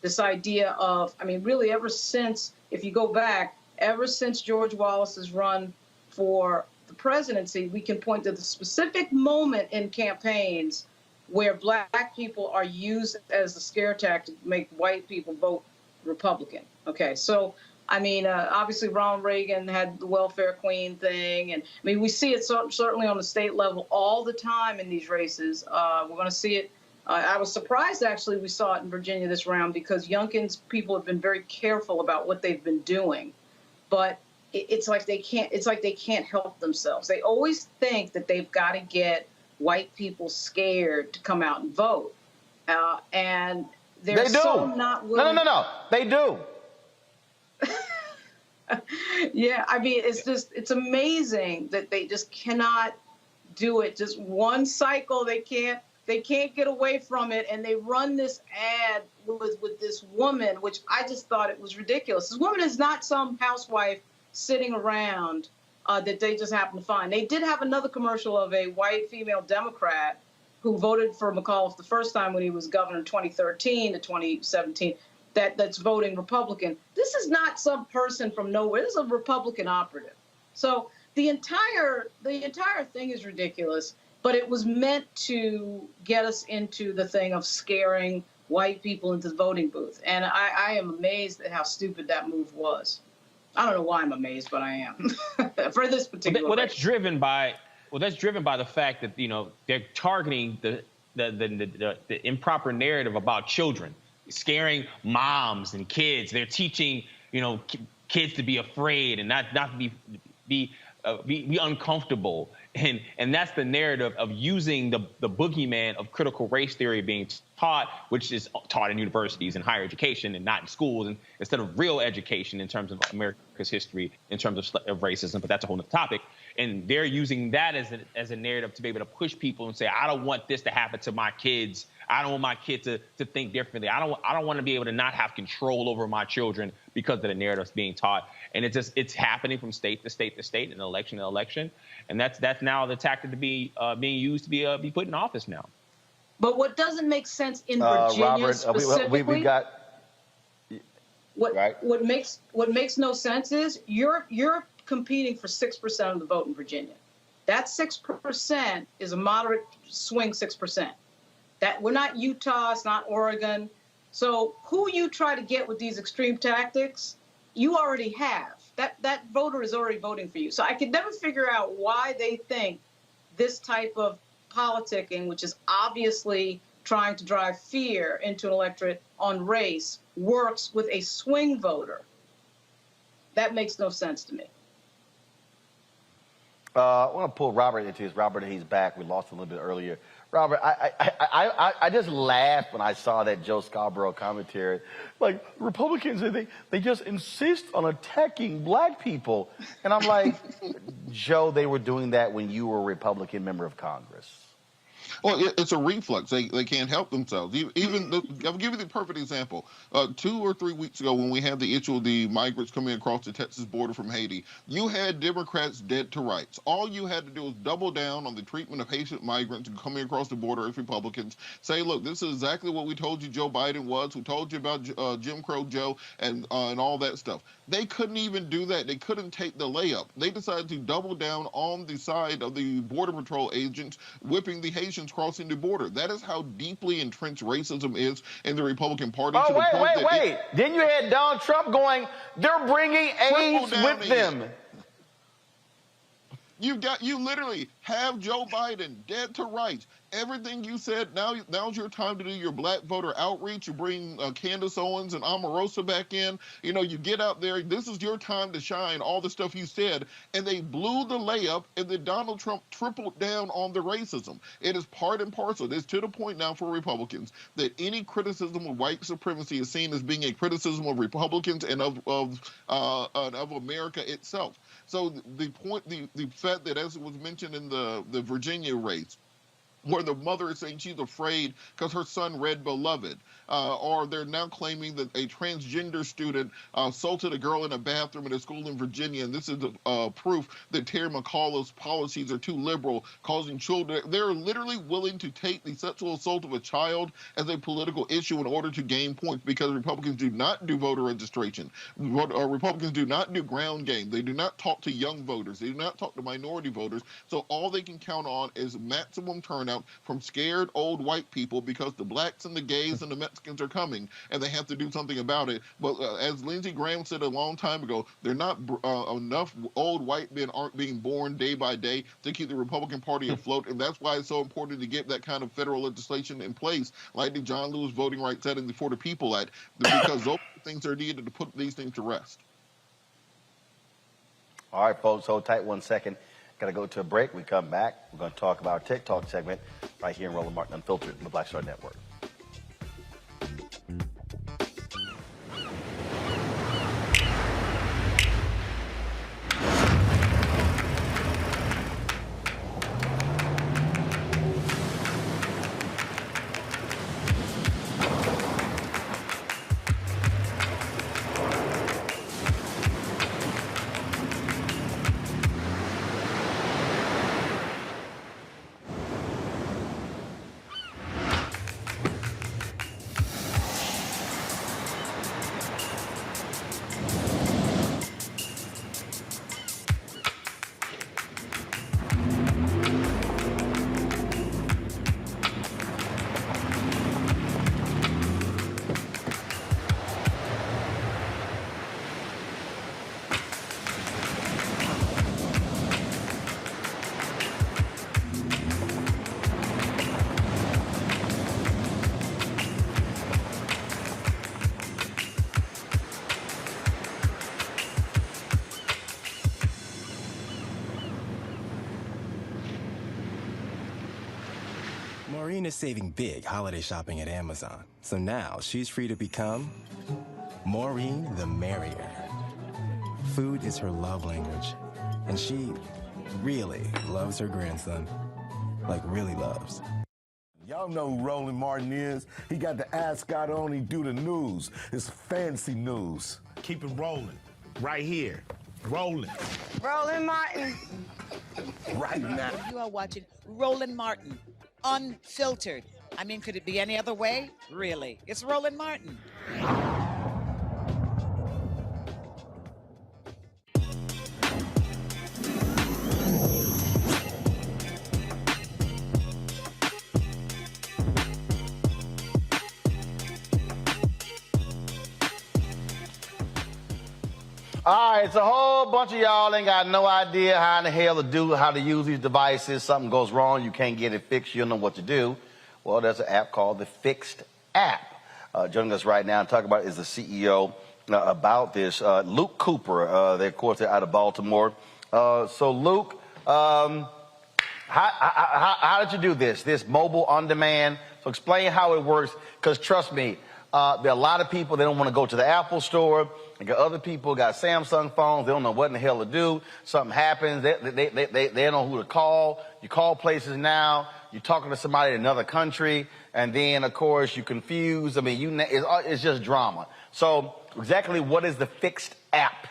This idea of, I mean, really ever since, if you go back, ever since George Wallace's run for the presidency, we can point to the specific moment in campaigns where black people are used as a scare tactic to make white people vote Republican. Okay, so, I mean, obviously Ronald Reagan had the welfare queen thing. And, I mean, we see it certainly on the state level all the time in these races. We're going to see it. I was surprised, actually, we saw it in Virginia this round because Youngkin's people have been very careful about what they've been doing. But it's like they can't help themselves. They always think that they've got to get white people scared to come out and vote. And they're so not willing. No. They do. Yeah, I mean, it's amazing that they just cannot do it. Just one cycle, they can't get away from it, and they run this ad with this woman, which I just thought it was ridiculous. This woman is not some housewife sitting around that they just happen to find. They did have another commercial of a white female Democrat who voted for McAuliffe the first time when he was governor in 2013 to 2017 that's voting Republican. This is not some person from nowhere. This is a Republican operative. So the entire thing is ridiculous. But it was meant to get us into the thing of scaring white people into the voting booth. And I am amazed at how stupid that move was. I don't know why I'm amazed, but I am. For this particular Well, that's driven by the fact that, they're targeting the improper narrative about children, scaring moms and kids. They're teaching, kids to be afraid and not to be uncomfortable. And that's the narrative of using the boogeyman of critical race theory being taught, which is taught in universities and higher education and not in schools, and instead of real education in terms of America's history, in terms of racism. But that's a whole other topic. And they're using that as a narrative to be able to push people and say, I don't want this to happen to my kids. I don't want my kid to think differently. I don't want to be able to not have control over my children because of the narratives being taught. And it's happening from state to state to state and election to election. And that's now the tactic to be being used to be put in office now. But what doesn't make sense in Virginia Robert, specifically, we got what makes no sense is you're competing for 6% of the vote in Virginia. That 6% is a moderate swing 6%. That we're not Utah, it's not Oregon. So who you try to get with these extreme tactics you already have. That voter is already voting for you. So I could never figure out why they think this type of politicking, which is obviously trying to drive fear into an electorate on race, works with a swing voter. That makes no sense to me. I want to pull Robert into this. Robert, he's back. We lost him a little bit earlier. Robert, I just laughed when I saw that Joe Scarborough commentary. Like, Republicans, they just insist on attacking black people. And I'm like, Joe, they were doing that when you were a Republican member of Congress. Well, it's a reflex. They can't help themselves. I'll give you the perfect example. 2 or 3 weeks ago, when we had the issue of the migrants coming across the Texas border from Haiti, you had Democrats dead to rights. All you had to do was double down on the treatment of Haitian migrants coming across the border as Republicans. Say, look, this is exactly what we told you Joe Biden was. We told you about Jim Crow Joe and all that stuff. They couldn't even do that. They couldn't take the layup. They decided to double down on the side of the Border Patrol agents whipping the Haitians crossing the border. That is how deeply entrenched racism is in the Republican Party. Oh, wait. Then you had Donald Trump going, they're bringing AIDS with them. You literally have Joe Biden dead to rights. Everything you said, now's your time to do your black voter outreach. You bring Candace Owens and Omarosa back in. You know, you get out there. This is your time to shine, all the stuff you said. And they blew the layup, and then Donald Trump tripled down on the racism. It is part and parcel. It's to the point now for Republicans that any criticism of white supremacy is seen as being a criticism of Republicans and of America itself. So the fact that, as it was mentioned in the Virginia race, where the mother is saying she's afraid because her son read Beloved, or they're now claiming that a transgender student assaulted a girl in a bathroom at a school in Virginia, and this is proof that Terry McAuliffe's policies are too liberal, causing children. They're literally willing to take the sexual assault of a child as a political issue in order to gain points, because Republicans do not do voter registration. Republicans do not do ground game. They do not talk to young voters. They do not talk to minority voters. So all they can count on is maximum turnout from scared old white people, because the blacks and the gays and the Mexicans are coming, and they have to do something about it. But as Lindsey Graham said a long time ago, they're not enough old white men aren't being born day by day to keep the Republican Party afloat, and that's why it's so important to get that kind of federal legislation in place, like the John Lewis Voting Rights Act and the For the People Act, because those things are needed to put these things to rest. All right, folks, hold tight 1 second. Got to go to a break. We come back. We're going to talk about our TikTok segment right here in Roland Martin Unfiltered on the Black Star Network. Maureen is saving big holiday shopping at Amazon. So now she's free to become Maureen the Merrier. Food is her love language, and she really loves her grandson. Like, really loves. Y'all know who Roland Martin is. He got the ascot on, he do the news. It's fancy news. Keep it rolling. Right here. Rolling. Roland Martin. Right now. You are watching Roland Martin Unfiltered. I mean, could it be any other way? Really? It's Roland Martin. All right, it's a whole bunch of y'all ain't got no idea how in the hell how to use these devices. Something goes wrong, you can't get it fixed, you don't know what to do. Well, there's an app called the Fixed app. Joining us right now and talk about it is the CEO about this, Luke Cooper. Of course, they're out of Baltimore. So, Luke, how did you do this mobile on demand? So explain how it works, because trust me, there are a lot of people, they don't want to go to the Apple store. And got other people got Samsung phones. They don't know what in the hell to do. Something happens. They don't know who to call. You call places now. You're talking to somebody in another country. And then, of course, you're confused. I mean, it's just drama. So exactly what is the Fixed app?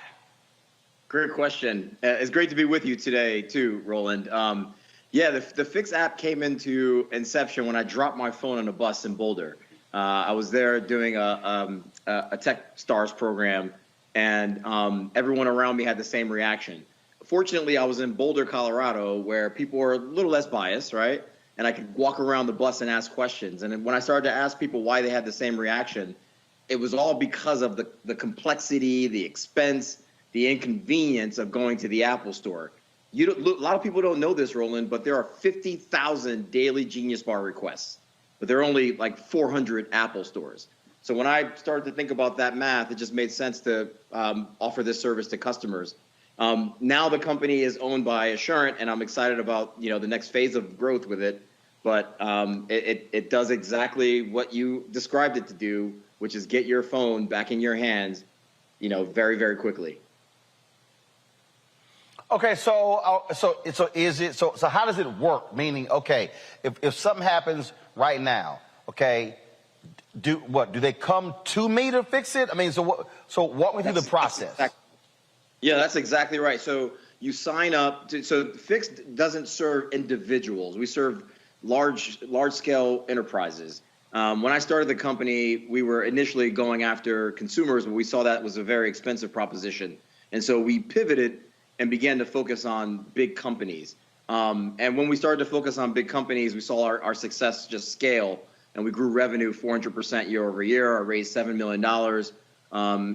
Great question. It's great to be with you today, too, Roland. Yeah, the Fixed app came into inception when I dropped my phone on a bus in Boulder. I was there doing a Tech Stars program, and everyone around me had the same reaction. Fortunately, I was in Boulder, Colorado, where people were a little less biased, right? And I could walk around the bus and ask questions. And when I started to ask people why they had the same reaction, it was all because of the complexity, the expense, the inconvenience of going to the Apple store. A lot of people don't know this, Roland, but there are 50,000 daily Genius Bar requests. But there are only like 400 Apple stores. So when I started to think about that math, it just made sense to offer this service to customers. Now the company is owned by Assurant, and I'm excited about the next phase of growth with it. But it does exactly what you described it to do, which is get your phone back in your hands, very, very quickly. Okay, so how does it work? Meaning, okay, if something happens right now, okay, do they come to me to fix it? I mean, so walk me through the process. Yeah, that's exactly right. So you sign up so Fixed doesn't serve individuals. We serve large scale enterprises. When I started the company, we were initially going after consumers, but we saw that was a very expensive proposition. And so we pivoted and began to focus on big companies. And when we started to focus on big companies, we saw our success just scale, and we grew revenue 400% year over year. I raised $7 million,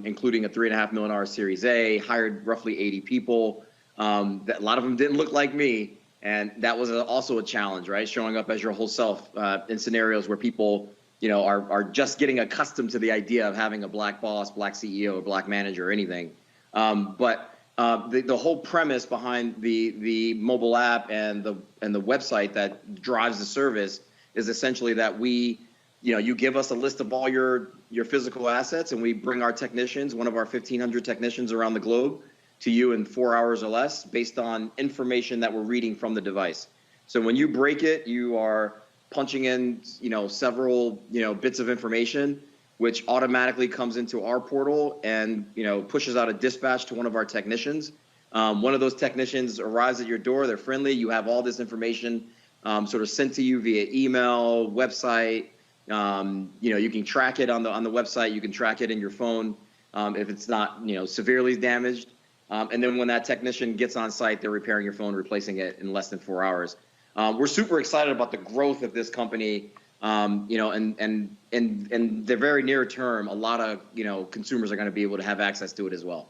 including a $3.5 million Series A, hired roughly 80 people. A lot of them didn't look like me, and that was also a challenge, right? Showing up as your whole self in scenarios where people are just getting accustomed to the idea of having a black boss, black CEO, black manager, or anything. But the whole premise behind the mobile app and the website that drives the service is essentially that you give us a list of all your physical assets, and we bring our technicians, one of our 1,500 technicians around the globe, to you in 4 hours or less based on information that we're reading from the device. So when you break it, you are punching in several bits of information, which automatically comes into our portal and pushes out a dispatch to one of our technicians. One of those technicians arrives at your door. They're friendly. You have all this information sort of sent to you via email, website. You can track it on the website. You can track it in your phone if it's not severely damaged. And then when that technician gets on site, they're repairing your phone, replacing it in less than 4 hours. We're super excited about the growth of this company. And in the very near term, a lot of consumers are going to be able to have access to it as well.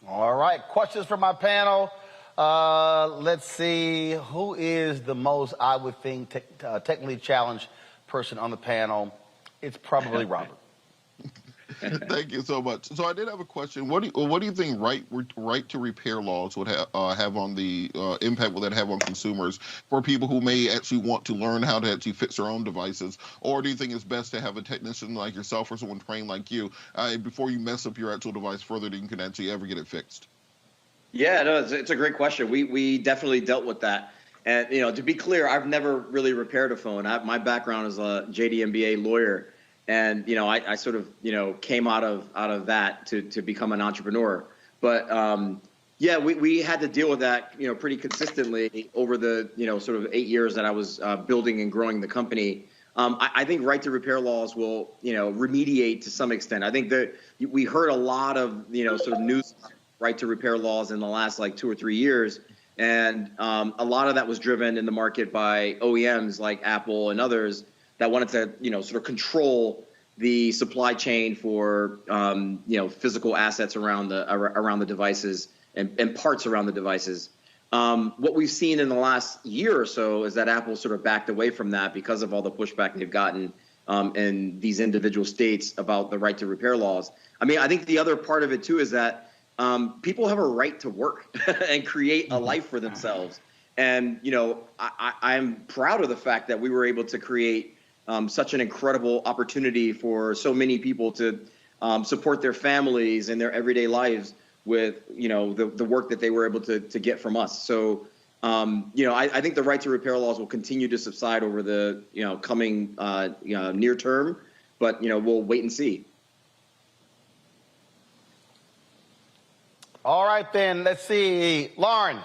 All right, questions from my panel. Let's see, who is the most, I would think, technically challenged person on the panel? It's probably Robert. Thank you so much. So I did have a question. What do you think right to repair laws would have on the impact will that have on consumers for people who may actually want to learn how to actually fix their own devices? Or do you think it's best to have a technician like yourself or someone trained like you before you mess up your actual device further than you can actually ever get it fixed? Yeah, no, it's a great question. We definitely dealt with that. And to be clear, I've never really repaired a phone. My background is a JD MBA lawyer. And I sort of came out of that to become an entrepreneur. But yeah, we had to deal with that pretty consistently over the sort of 8 years that I was building and growing the company. I think right to repair laws will remediate to some extent. I think that we heard a lot of sort of news right to repair laws in the last 2 or 3 years, and a lot of that was driven in the market by OEMs like Apple and others that wanted to, sort of control the supply chain for physical assets around the devices and parts around the devices. What we've seen in the last year or so is that Apple sort of backed away from that because of all the pushback they've gotten in these individual states about the right to repair laws. I mean, I think the other part of it too is that people have a right to work and create a life for themselves. And, I'm proud of the fact that we were able to create such an incredible opportunity for so many people to support their families and their everyday lives with, the work that they were able to get from us. So, I think the right to repair laws will continue to subside over the, coming near term, but, we'll wait and see. All right, then, let's see. Lauren.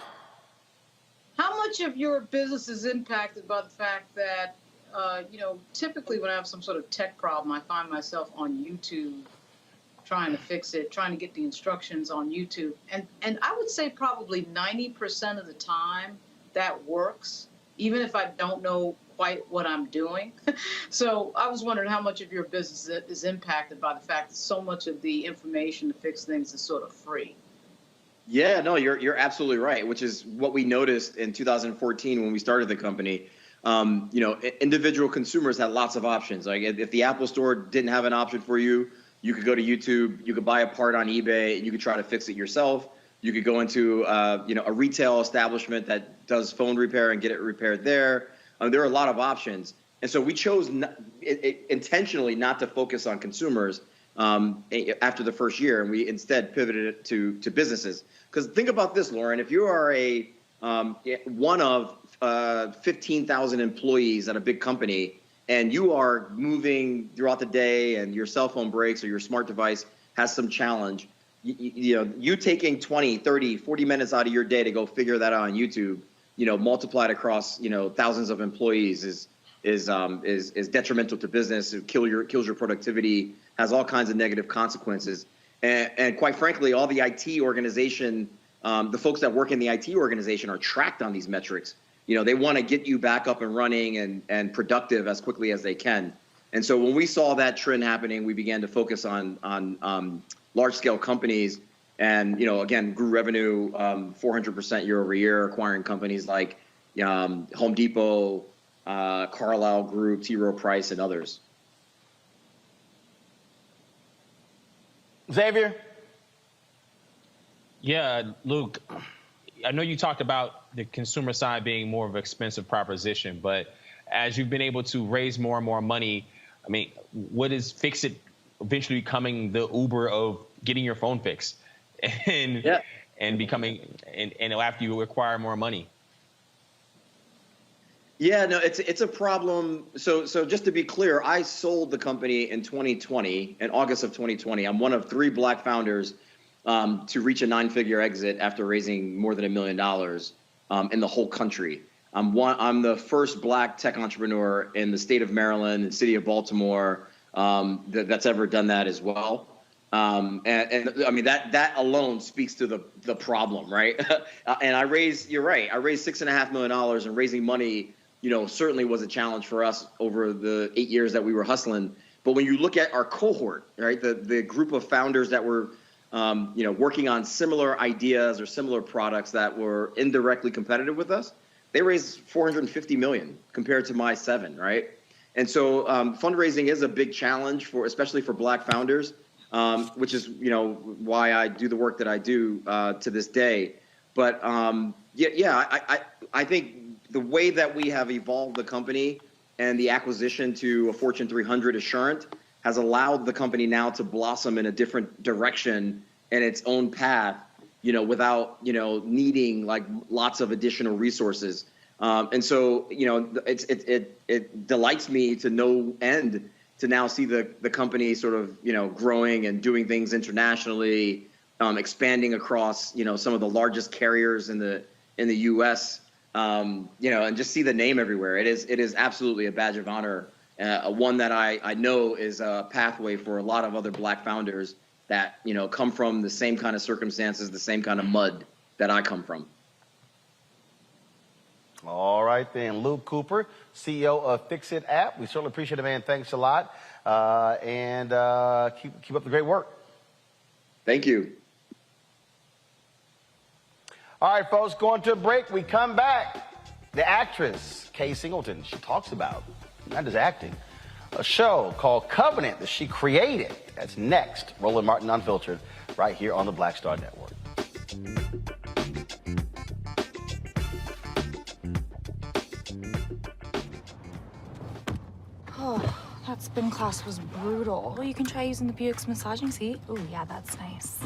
How much of your business is impacted by the fact that, typically when I have some sort of tech problem, I find myself on YouTube trying to fix it, trying to get the instructions on YouTube. And I would say probably 90% of the time that works, even if I don't know quite what I'm doing. So I was wondering how much of your business is impacted by the fact that so much of the information to fix things is sort of free. Yeah, no, you're absolutely right, which is what we noticed in 2014 when we started the company. Individual consumers had lots of options. Like if the Apple Store didn't have an option for you, you could go to YouTube, you could buy a part on eBay, and you could try to fix it yourself. You could go into a retail establishment that does phone repair and get it repaired there. There are a lot of options. And so we chose intentionally not to focus on consumers after the first year, and we instead pivoted it to businesses. Because think about this, Lauren, if you are one of 15,000 employees at a big company, and you are moving throughout the day and your cell phone breaks or your smart device has some challenge, you taking 20, 30, 40 minutes out of your day to go figure that out on YouTube, multiplied across, thousands of employees is detrimental to business. It kills your productivity, has all kinds of negative consequences. And quite frankly, all the IT organization, the folks that work in the IT organization are tracked on these metrics. They want to get you back up and running and productive as quickly as they can. And so when we saw that trend happening, we began to focus on large scale companies and, again, grew revenue 400% year over year, acquiring companies like Home Depot, Carlisle Group, T. Rowe Price, and others. Xavier? Yeah, Luke, I know you talked about the consumer side being more of an expensive proposition, but as you've been able to raise more and more money, I mean, what is Fix It eventually becoming the Uber of getting your phone fixed and becoming, and after you acquire more money? Yeah, no, it's a problem. So just to be clear, I sold the company in 2020, in August of 2020. I'm one of 3 Black founders to reach a 9-figure exit after raising more than $1 million in the whole country. I'm the first Black tech entrepreneur in the state of Maryland and city of Baltimore that's ever done that as well. And I mean, that alone speaks to the problem, right? And you're right, I raised $6.5 million, and raising money, certainly was a challenge for us over the 8 years that we were hustling. But when you look at our cohort, right, the group of founders that were, working on similar ideas or similar products that were indirectly competitive with us, they raised $450 million compared to my 7, right? And so fundraising is a big challenge especially for Black founders, which is, why I do the work that I do to this day. But I think the way that we have evolved the company and the acquisition to a Fortune 300 Assurant has allowed the company now to blossom in a different direction and its own path, without, needing like lots of additional resources. And so, it delights me to no end to now see the company sort of, growing and doing things internationally, expanding across, some of the largest carriers in the U.S., and just see the name everywhere. It is absolutely a badge of honor, one that I know is a pathway for a lot of other Black founders that, come from the same kind of circumstances, the same kind of mud that I come from. All right, then. Luke Cooper, CEO of Fix It app. We certainly appreciate it, man. Thanks a lot. And keep up the great work. Thank you. All right, folks, going to a break. We come back. The actress, Kay Singleton, she talks about, not just acting, a show called Covenant that she created. That's next. Roland Martin Unfiltered, right here on the Black Star Network. Oh, that spin class was brutal. Well, you can try using the Buick's massaging seat. Ooh, yeah, that's nice.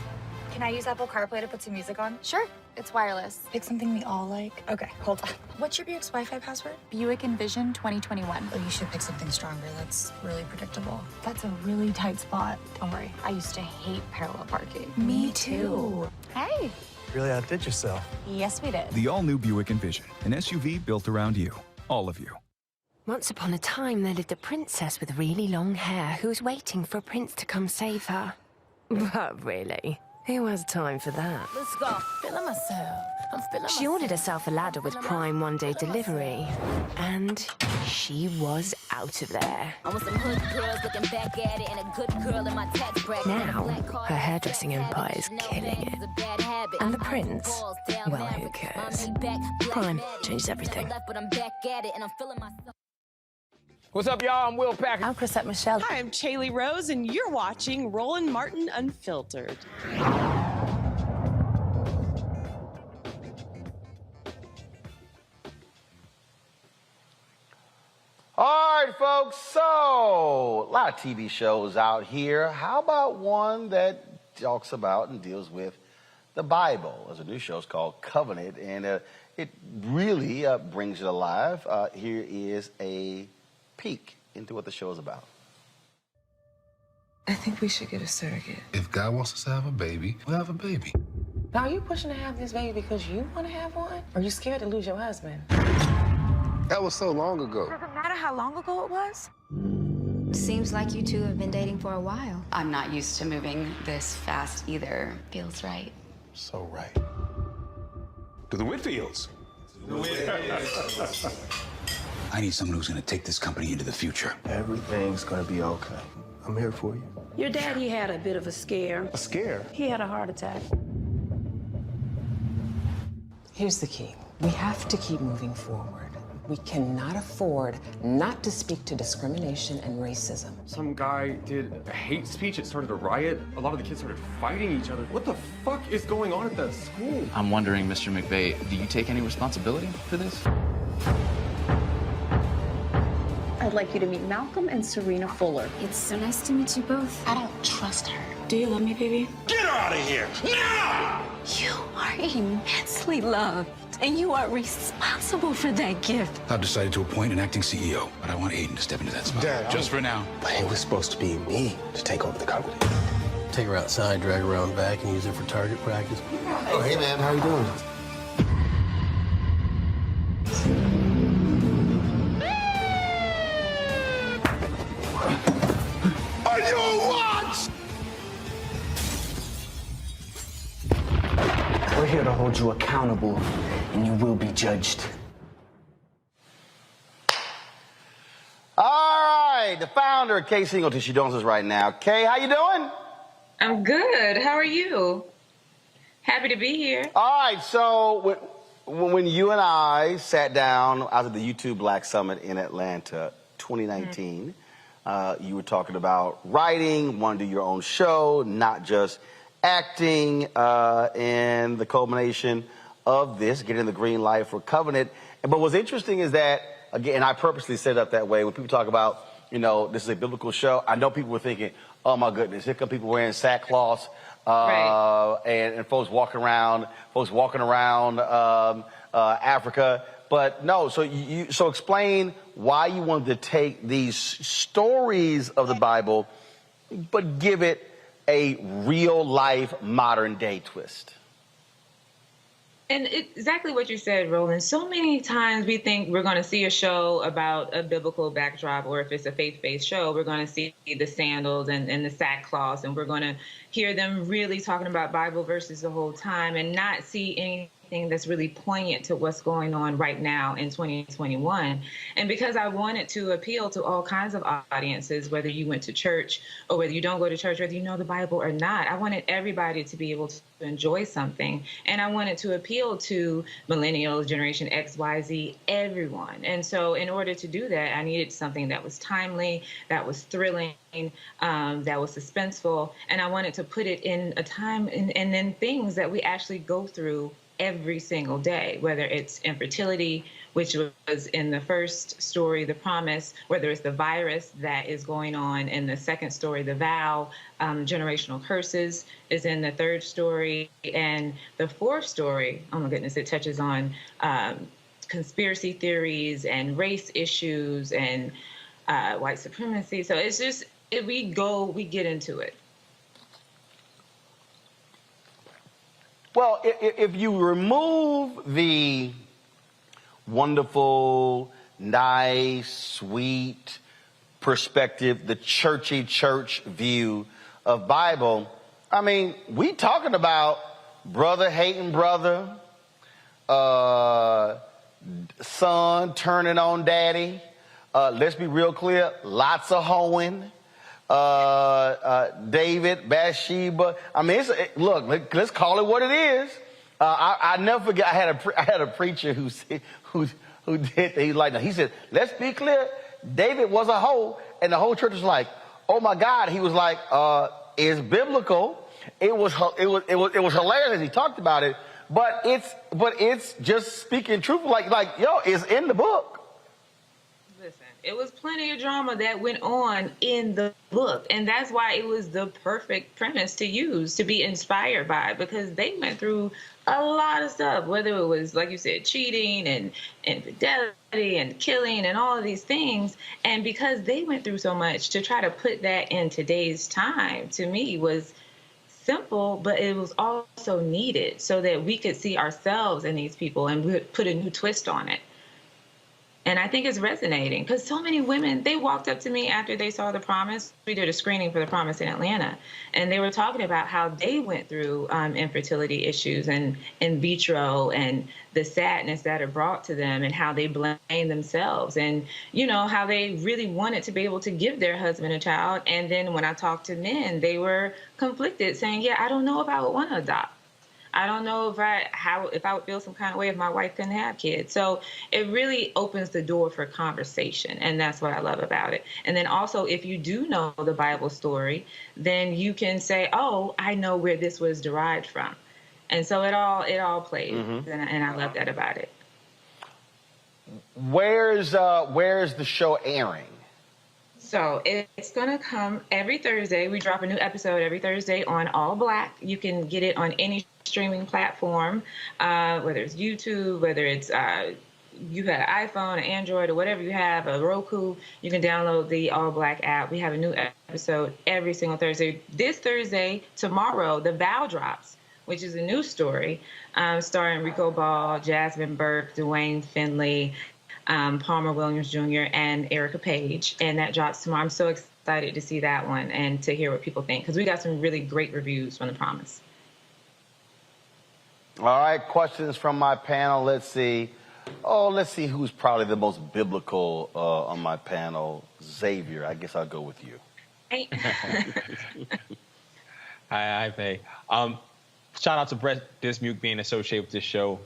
Can I use Apple CarPlay to put some music on? Sure, it's wireless. Pick something we all like. Okay, hold on. What's your Buick's Wi-Fi password? Buick Envision 2021. Oh, you should pick something stronger. That's really predictable. That's a really tight spot. Don't worry, I used to hate parallel parking. Me too. Hey. Really outdid yourself. Yes, we did. The all-new Buick Envision, an SUV built around you, all of you. Once upon a time, there lived a princess with really long hair who was waiting for a prince to come save her. But really, who has time for that? Let's go. Feeling myself. I'm feeling She ordered herself a ladder with Prime one-day delivery, and she was out of there. I want some hood girls looking back at it and a good girl in my tax bracket. Now, her hairdressing empire is killing it. And the prince? Well, who cares? Prime changed everything. What's up, y'all? I'm Will Packer. I'm Chrisette Michelle. Hi, I'm Chaley Rose, and you're watching Roland Martin Unfiltered. All right, folks, so a lot of TV shows out here. How about one that talks about and deals with the Bible? There's a new show called Covenant, and it really brings it alive. Here is a peek into what the show is about. I think we should get a surrogate. If God wants us to have a baby, we'll have a baby. Now, are you pushing to have this baby because you want to have one? Or are you scared to lose your husband? That was so long ago. Does it matter how long ago it was? Seems like you two have been dating for a while. I'm not used to moving this fast either. Feels right. So right. To the Whitfields. I need someone who's going to take this company into the future. Everything's going to be okay. I'm here for you. Your daddy had a bit of a scare. A scare? He had a heart attack. Here's the key. We have to keep moving forward. We cannot afford not to speak to discrimination and racism. Some guy did a hate speech. It started a riot. A lot of the kids started fighting each other. What the fuck is going on at that school? I'm wondering, Mr. McVeigh, do you take any responsibility for this? I'd like you to meet Malcolm and Serena Fuller. It's so nice to meet you both. I don't trust her. Do you love me, baby? Get her out of here, now! You are immensely loved, and you are responsible for that gift. I've decided to appoint an acting CEO, but I want Aiden to step into that spot. Dad, just for now. But it was supposed to be me to take over the company. Take her outside, drag her around back, and use her for target practice. Oh, hey, man, how you doing? Are you what? We're here to hold you accountable, and you will be judged. All right, the founder, Kay Singleton, she joins us right now. Kay, how you doing? I'm good. How are you? Happy to be here. All right, so when you and I sat down out at the YouTube Black Summit in Atlanta, 2019, you were talking about writing, want to do your own show, not just acting, and the culmination of this, getting the green light for Covenant. But what's interesting is that, again, I purposely set it up that way. When people talk about, you know, this is a biblical show, I know people were thinking, oh my goodness, here come people wearing sackcloth, Right. and folks walking around Africa. But no, so explain why you wanted to take these stories of the Bible, but give it a real life modern day twist. And exactly what you said, Roland. So many times we think we're going to see a show about a biblical backdrop, or if it's a faith-based show, we're going to see the sandals and the sackcloth, and we're going to hear them really talking about Bible verses the whole time and not see that's really poignant to what's going on right now in 2021. And because I wanted to appeal to all kinds of audiences, whether you went to church or whether you don't go to church, whether you know the Bible or not, I wanted everybody to be able to enjoy something. And I wanted to appeal to millennials, Generation X, Y, Z, everyone. And so in order to do that, I needed something that was timely, that was thrilling, that was suspenseful. And I wanted to put it in a time and in things that we actually go through every single day, whether it's infertility, which was in the first story, The Promise, whether it's the virus that is going on in the second story, The Vow, generational curses is in the third story, and the fourth story, oh my goodness, it touches on conspiracy theories and race issues and white supremacy. So it's just, we get into it. Well, if you remove the wonderful, nice, sweet perspective, the churchy church view of Bible, I mean, we talking about brother hating brother, son turning on daddy. Let's be real clear, lots of hoeing. David, Bathsheba. I mean, look, let's call it what it is. I never forget. I had a preacher who did. He said, "Let's be clear. David was a hoe," and the whole church was like, "Oh my God." He was like, "It's biblical." It was hilarious as he talked about it, but it's just speaking truth. Like yo, it's in the book. It was plenty of drama that went on in the book. And that's why it was the perfect premise to use, to be inspired by, because they went through a lot of stuff, whether it was, like you said, cheating and infidelity and killing and all of these things. And because they went through so much, to try to put that in today's time, to me, was simple, but it was also needed so that we could see ourselves in these people and put a new twist on it. And I think it's resonating because so many women, they walked up to me after they saw The Promise. We did a screening for The Promise in Atlanta, and they were talking about how they went through infertility issues and in vitro and the sadness that it brought to them and how they blame themselves and, you know, how they really wanted to be able to give their husband a child. And then when I talked to men, they were conflicted saying, yeah, I don't know if I would want to adopt. I don't know if I would feel some kind of way if my wife couldn't have kids. So it really opens the door for conversation, and that's what I love about it. And then also, if you do know the Bible story, then you can say, "Oh, I know where this was derived from," and so it all plays, and I love that about it. Where's the show airing? So it's going to come every Thursday. We drop a new episode every Thursday on All Black. You can get it on any streaming platform, whether it's YouTube, whether it's you have an iPhone, an Android, or whatever you have, a Roku, you can download the All Black app. We have a new episode every single Thursday. This Thursday, tomorrow, The Vow drops, which is a new story starring Rico Ball, Jasmine Burke, Dwayne Finley, Palmer Williams Jr., and Erica Page, and that drops tomorrow. I'm so excited to see that one and to hear what people think, because we got some really great reviews from The Promise. All right, questions from my panel. Let's see who's probably the most biblical on my panel. Xavier, I guess I'll go with you. Hey. Hi, Faye. Shout out to Brett Dismuke being associated with this show.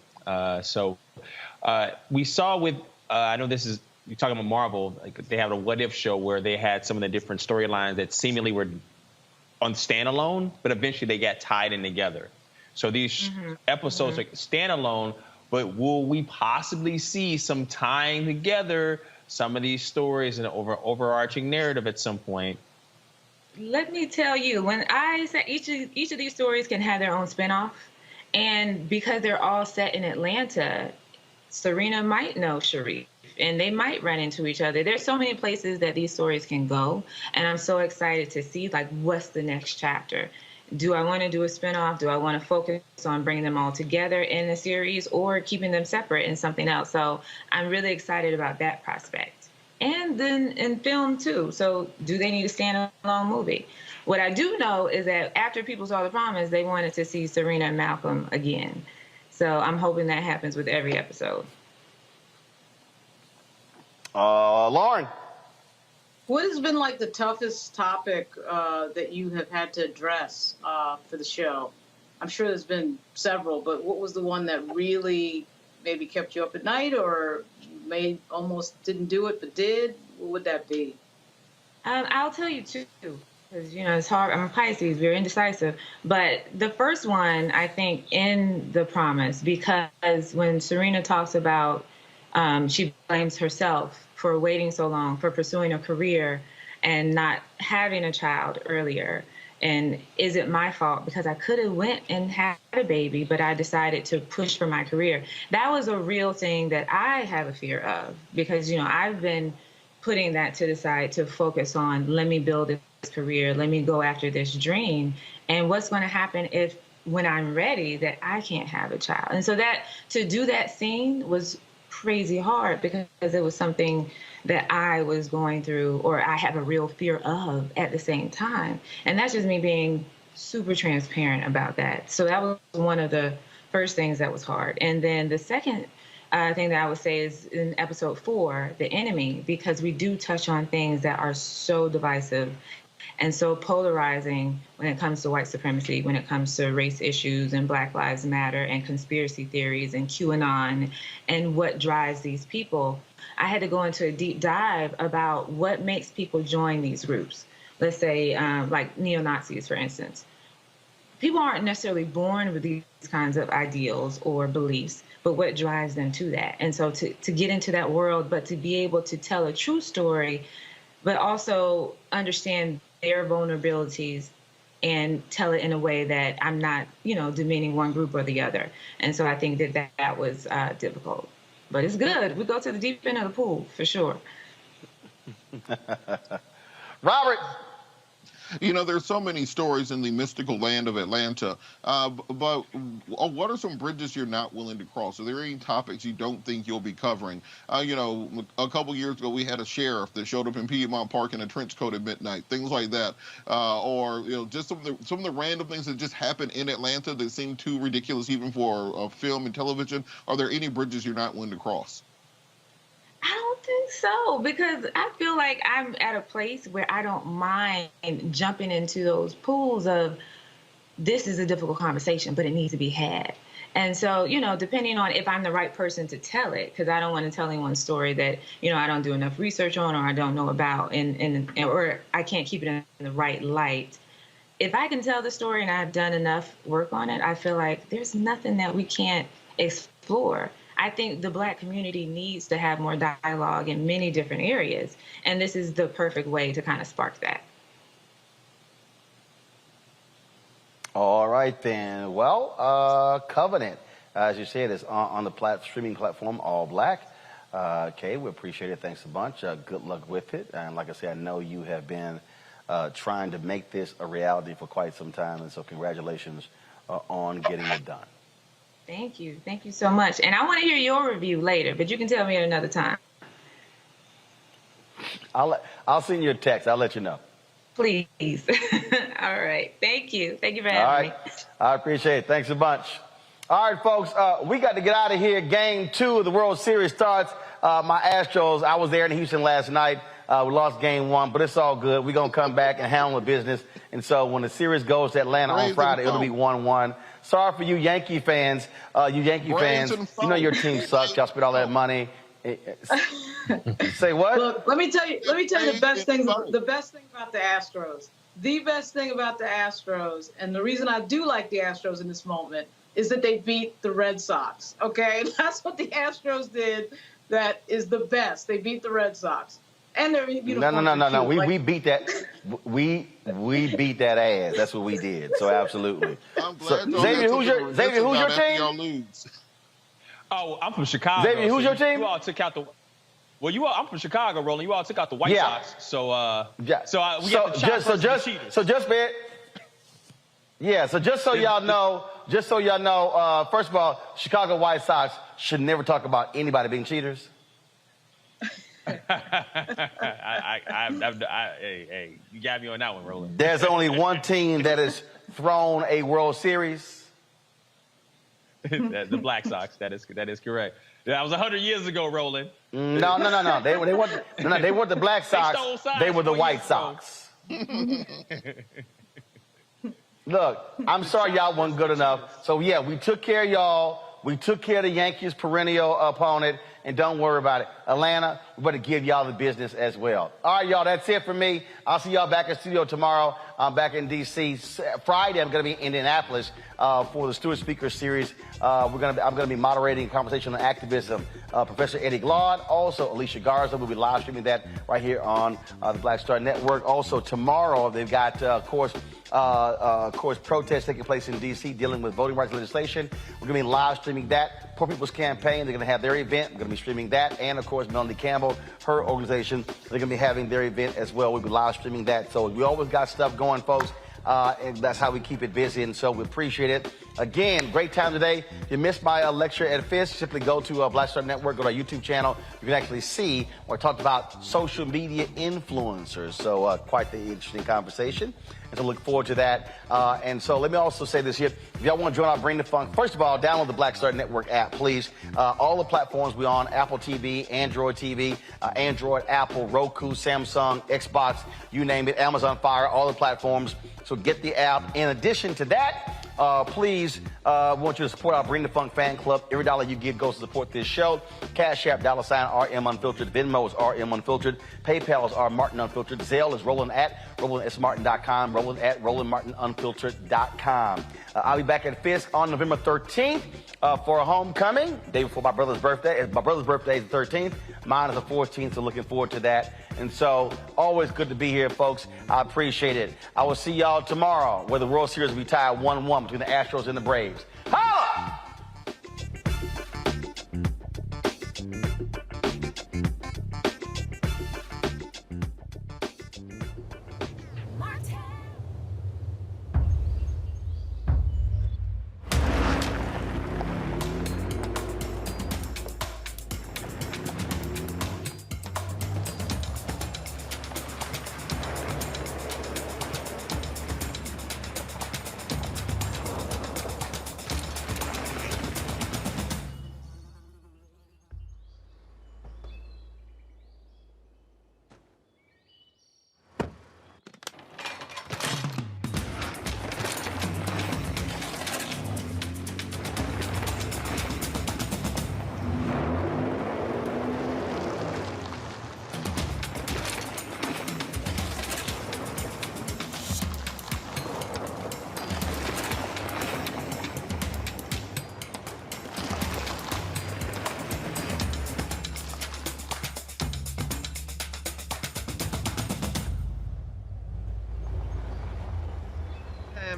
We saw with, I know this is, you're talking about Marvel, like they have a What If show where they had some of the different storylines that seemingly were on standalone, but eventually they got tied in together. So these episodes are standalone, but will we possibly see some tying together some of these stories in an overarching narrative at some point? Let me tell you, when I say each of these stories can have their own spinoff, and because they're all set in Atlanta, Serena might know Sharif, and they might run into each other. There's so many places that these stories can go, and I'm so excited to see, like, what's the next chapter? Do I want to do a spinoff? Do I want to focus on bringing them all together in a series or keeping them separate in something else? So I'm really excited about that prospect. And then in film, too. So do they need a standalone movie? What I do know is that after people saw The Promise, they wanted to see Serena and Malcolm again. So I'm hoping that happens with every episode. Lauren. What has been like the toughest topic that you have had to address for the show? I'm sure there's been several, but what was the one that really maybe kept you up at night, or almost didn't do it but did? What would that be? I'll tell you two, because it's hard. I'm a Pisces, very indecisive. But the first one, I think, in The Promise, because when Serena talks about she blames herself for waiting so long, for pursuing a career and not having a child earlier. And is it my fault? Because I could have went and had a baby, but I decided to push for my career. That was a real thing that I have a fear of, because, I've been putting that to the side to focus on, let me build this career, let me go after this dream. And what's going to happen if, when I'm ready, that I can't have a child? And so to do that scene was crazy hard, because it was something that I was going through, or I have a real fear of at the same time. And that's just me being super transparent about that. So that was one of the first things that was hard. And then the second thing that I would say is in episode 4, The Enemy, because we do touch on things that are so divisive and so polarizing when it comes to white supremacy, when it comes to race issues and Black Lives Matter and conspiracy theories and QAnon and what drives these people. I had to go into a deep dive about what makes people join these groups. Let's say like neo-Nazis, for instance. People aren't necessarily born with these kinds of ideals or beliefs, but what drives them to that? And so to get into that world, but to be able to tell a true story, but also understand their vulnerabilities and tell it in a way that I'm not, demeaning one group or the other. And so I think that was difficult. But it's good. We go to the deep end of the pool, for sure. Robert. There's so many stories in the mystical land of Atlanta, but what are some bridges you're not willing to cross? Are there any topics you don't think you'll be covering? A couple years ago, we had a sheriff that showed up in Piedmont Park in a trench coat at midnight, things like that. Or just some of the random things that just happen in Atlanta that seem too ridiculous even for film and television. Are there any bridges you're not willing to cross? I don't think so, because I feel like I'm at a place where I don't mind jumping into those pools of, this is a difficult conversation, but it needs to be had. And so, depending on if I'm the right person to tell it, because I don't want to tell anyone's story that, I don't do enough research on, or I don't know about, or I can't keep it in the right light. If I can tell the story and I've done enough work on it, I feel like there's nothing that we can't explore. I think the Black community needs to have more dialogue in many different areas, and this is the perfect way to kind of spark that. All right, then. Well, Covenant, as you said, is on the streaming platform, All Black. Okay, we appreciate it. Thanks a bunch. Good luck with it. And like I said, I know you have been trying to make this a reality for quite some time, and so congratulations on getting it done. Thank you. Thank you so much. And I want to hear your review later, but you can tell me at another time. I'll send you a text. I'll let you know. Please. All right. Thank you. Thank you for having me. I appreciate it. Thanks a bunch. All right, folks, we got to get out of here. Game 2 of the World Series starts. My Astros, I was there in Houston last night. We lost game 1, but it's all good. We're going to come back and handle the business. And so when the series goes to Atlanta on Friday, it'll be 1-1. Sorry for you Yankee fans. Your team sucks. Y'all spent all that money. Say what? Look, let me tell you the best thing about the Astros. The best thing about the Astros, and the reason I do like the Astros in this moment, is that they beat the Red Sox. Okay? That's what the Astros did. That is the best. They beat the Red Sox. And they're No. We beat that. We beat that ass. That's what we did. So absolutely. Xavier, who's your team? Oh, I'm from Chicago. Xavier, who's your team? You all took out the. Well, I'm from Chicago, Roland. You all took out the White Sox. So we got the cheaters. So just so y'all know, first of all, Chicago White Sox should never talk about anybody being cheaters. Hey, you got me on that one, Roland. There's only one team that has thrown a World Series. The Black Sox. That is correct. That was 100 years ago, Roland. No. They weren't the Black Sox. They were the White Sox. Look, I'm sorry y'all weren't good enough. So, yeah, we took care of y'all. We took care of the Yankees' perennial opponent. And don't worry about it. Atlanta, we better give y'all the business as well. All right, y'all, that's it for me. I'll see y'all back in studio tomorrow. I'm back in D.C. Friday, I'm going to be in Indianapolis for the Stewart Speaker Series. I'm going to be moderating a conversation on activism. Professor Eddie Glaude, also Alicia Garza. We'll be live streaming that right here on the Black Star Network. Also, tomorrow, they've got, of course, protests taking place in D.C. dealing with voting rights legislation. We're going to be live streaming that. Poor People's Campaign, they're going to have their event. We're going to be streaming that. And, of course, Melanie Campbell, her organization, they're going to be having their event as well. We'll be live streaming that. So we always got stuff going, folks. And that's how we keep it busy. And so we appreciate it. Again, great time today. If you missed my lecture at Fisk, simply go to Black Star Network, go to our YouTube channel. You can actually see where I talked about social media influencers. So quite the interesting conversation. And so look forward to that. And so let me also say this here. If y'all want to join our Bring the Funk, first of all, download the Black Star Network app, please. All the platforms we're on, Apple TV, Android, Apple, Roku, Samsung, Xbox, you name it, Amazon Fire, all the platforms. So get the app. In addition to that, please, we want you to support our Bring the Funk fan club. Every dollar you give goes to support this show. Cash App, $RM Unfiltered. Venmo is RM Unfiltered. PayPal is R Martin Unfiltered. Zelle is Roland at RolandSMartin.com. Roland at RolandMartinUnfiltered.com. I'll be back at Fisk on November 13th for a homecoming, day before my brother's birthday. My brother's birthday is the 13th. Mine is the 14th, so looking forward to that. And so, always good to be here, folks. I appreciate it. I will see y'all tomorrow, where the World Series will be tied 1-1 between the Astros and the Braves. Holla!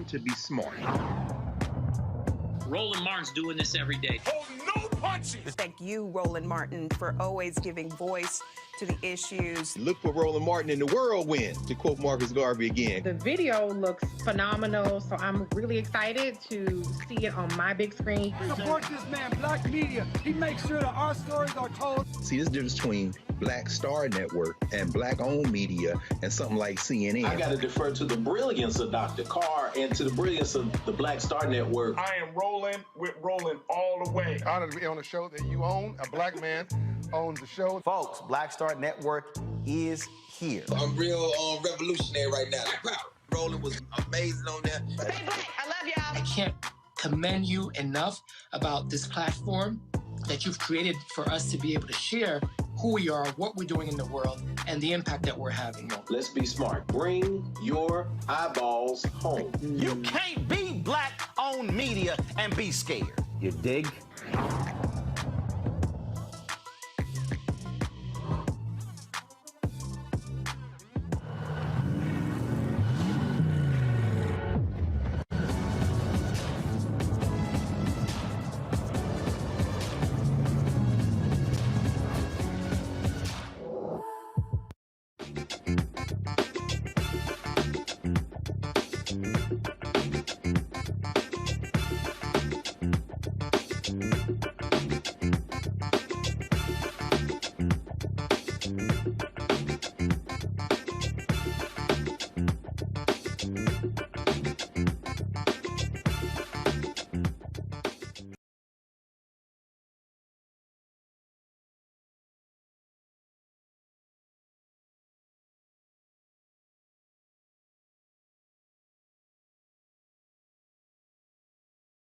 To be smart. Roland Martin's doing this every day. Oh, no punches! Thank you, Roland Martin, for always giving voice to the issues. Look for Roland Martin in the whirlwind, to quote Marcus Garvey again. The video looks phenomenal, so I'm really excited to see it on my big screen. Support this man, Black Media. He makes sure that our stories are told. See, this difference between Black Star Network and Black-owned media and something like CNN. I got to defer to the brilliance of Dr. Carr and to the brilliance of the Black Star Network. I am rolling with Roland all the way. Honored to be on a show that you own. A black man owns the show. Folks, Black Star Network is here. I'm real revolutionary right now. Roland was amazing on there. Stay black. I love y'all. I can't commend you enough about this platform that you've created for us to be able to share who we are, what we're doing in the world, and the impact that we're having. Let's be smart. Bring your eyeballs home. You can't be Black-owned media and be scared. You dig?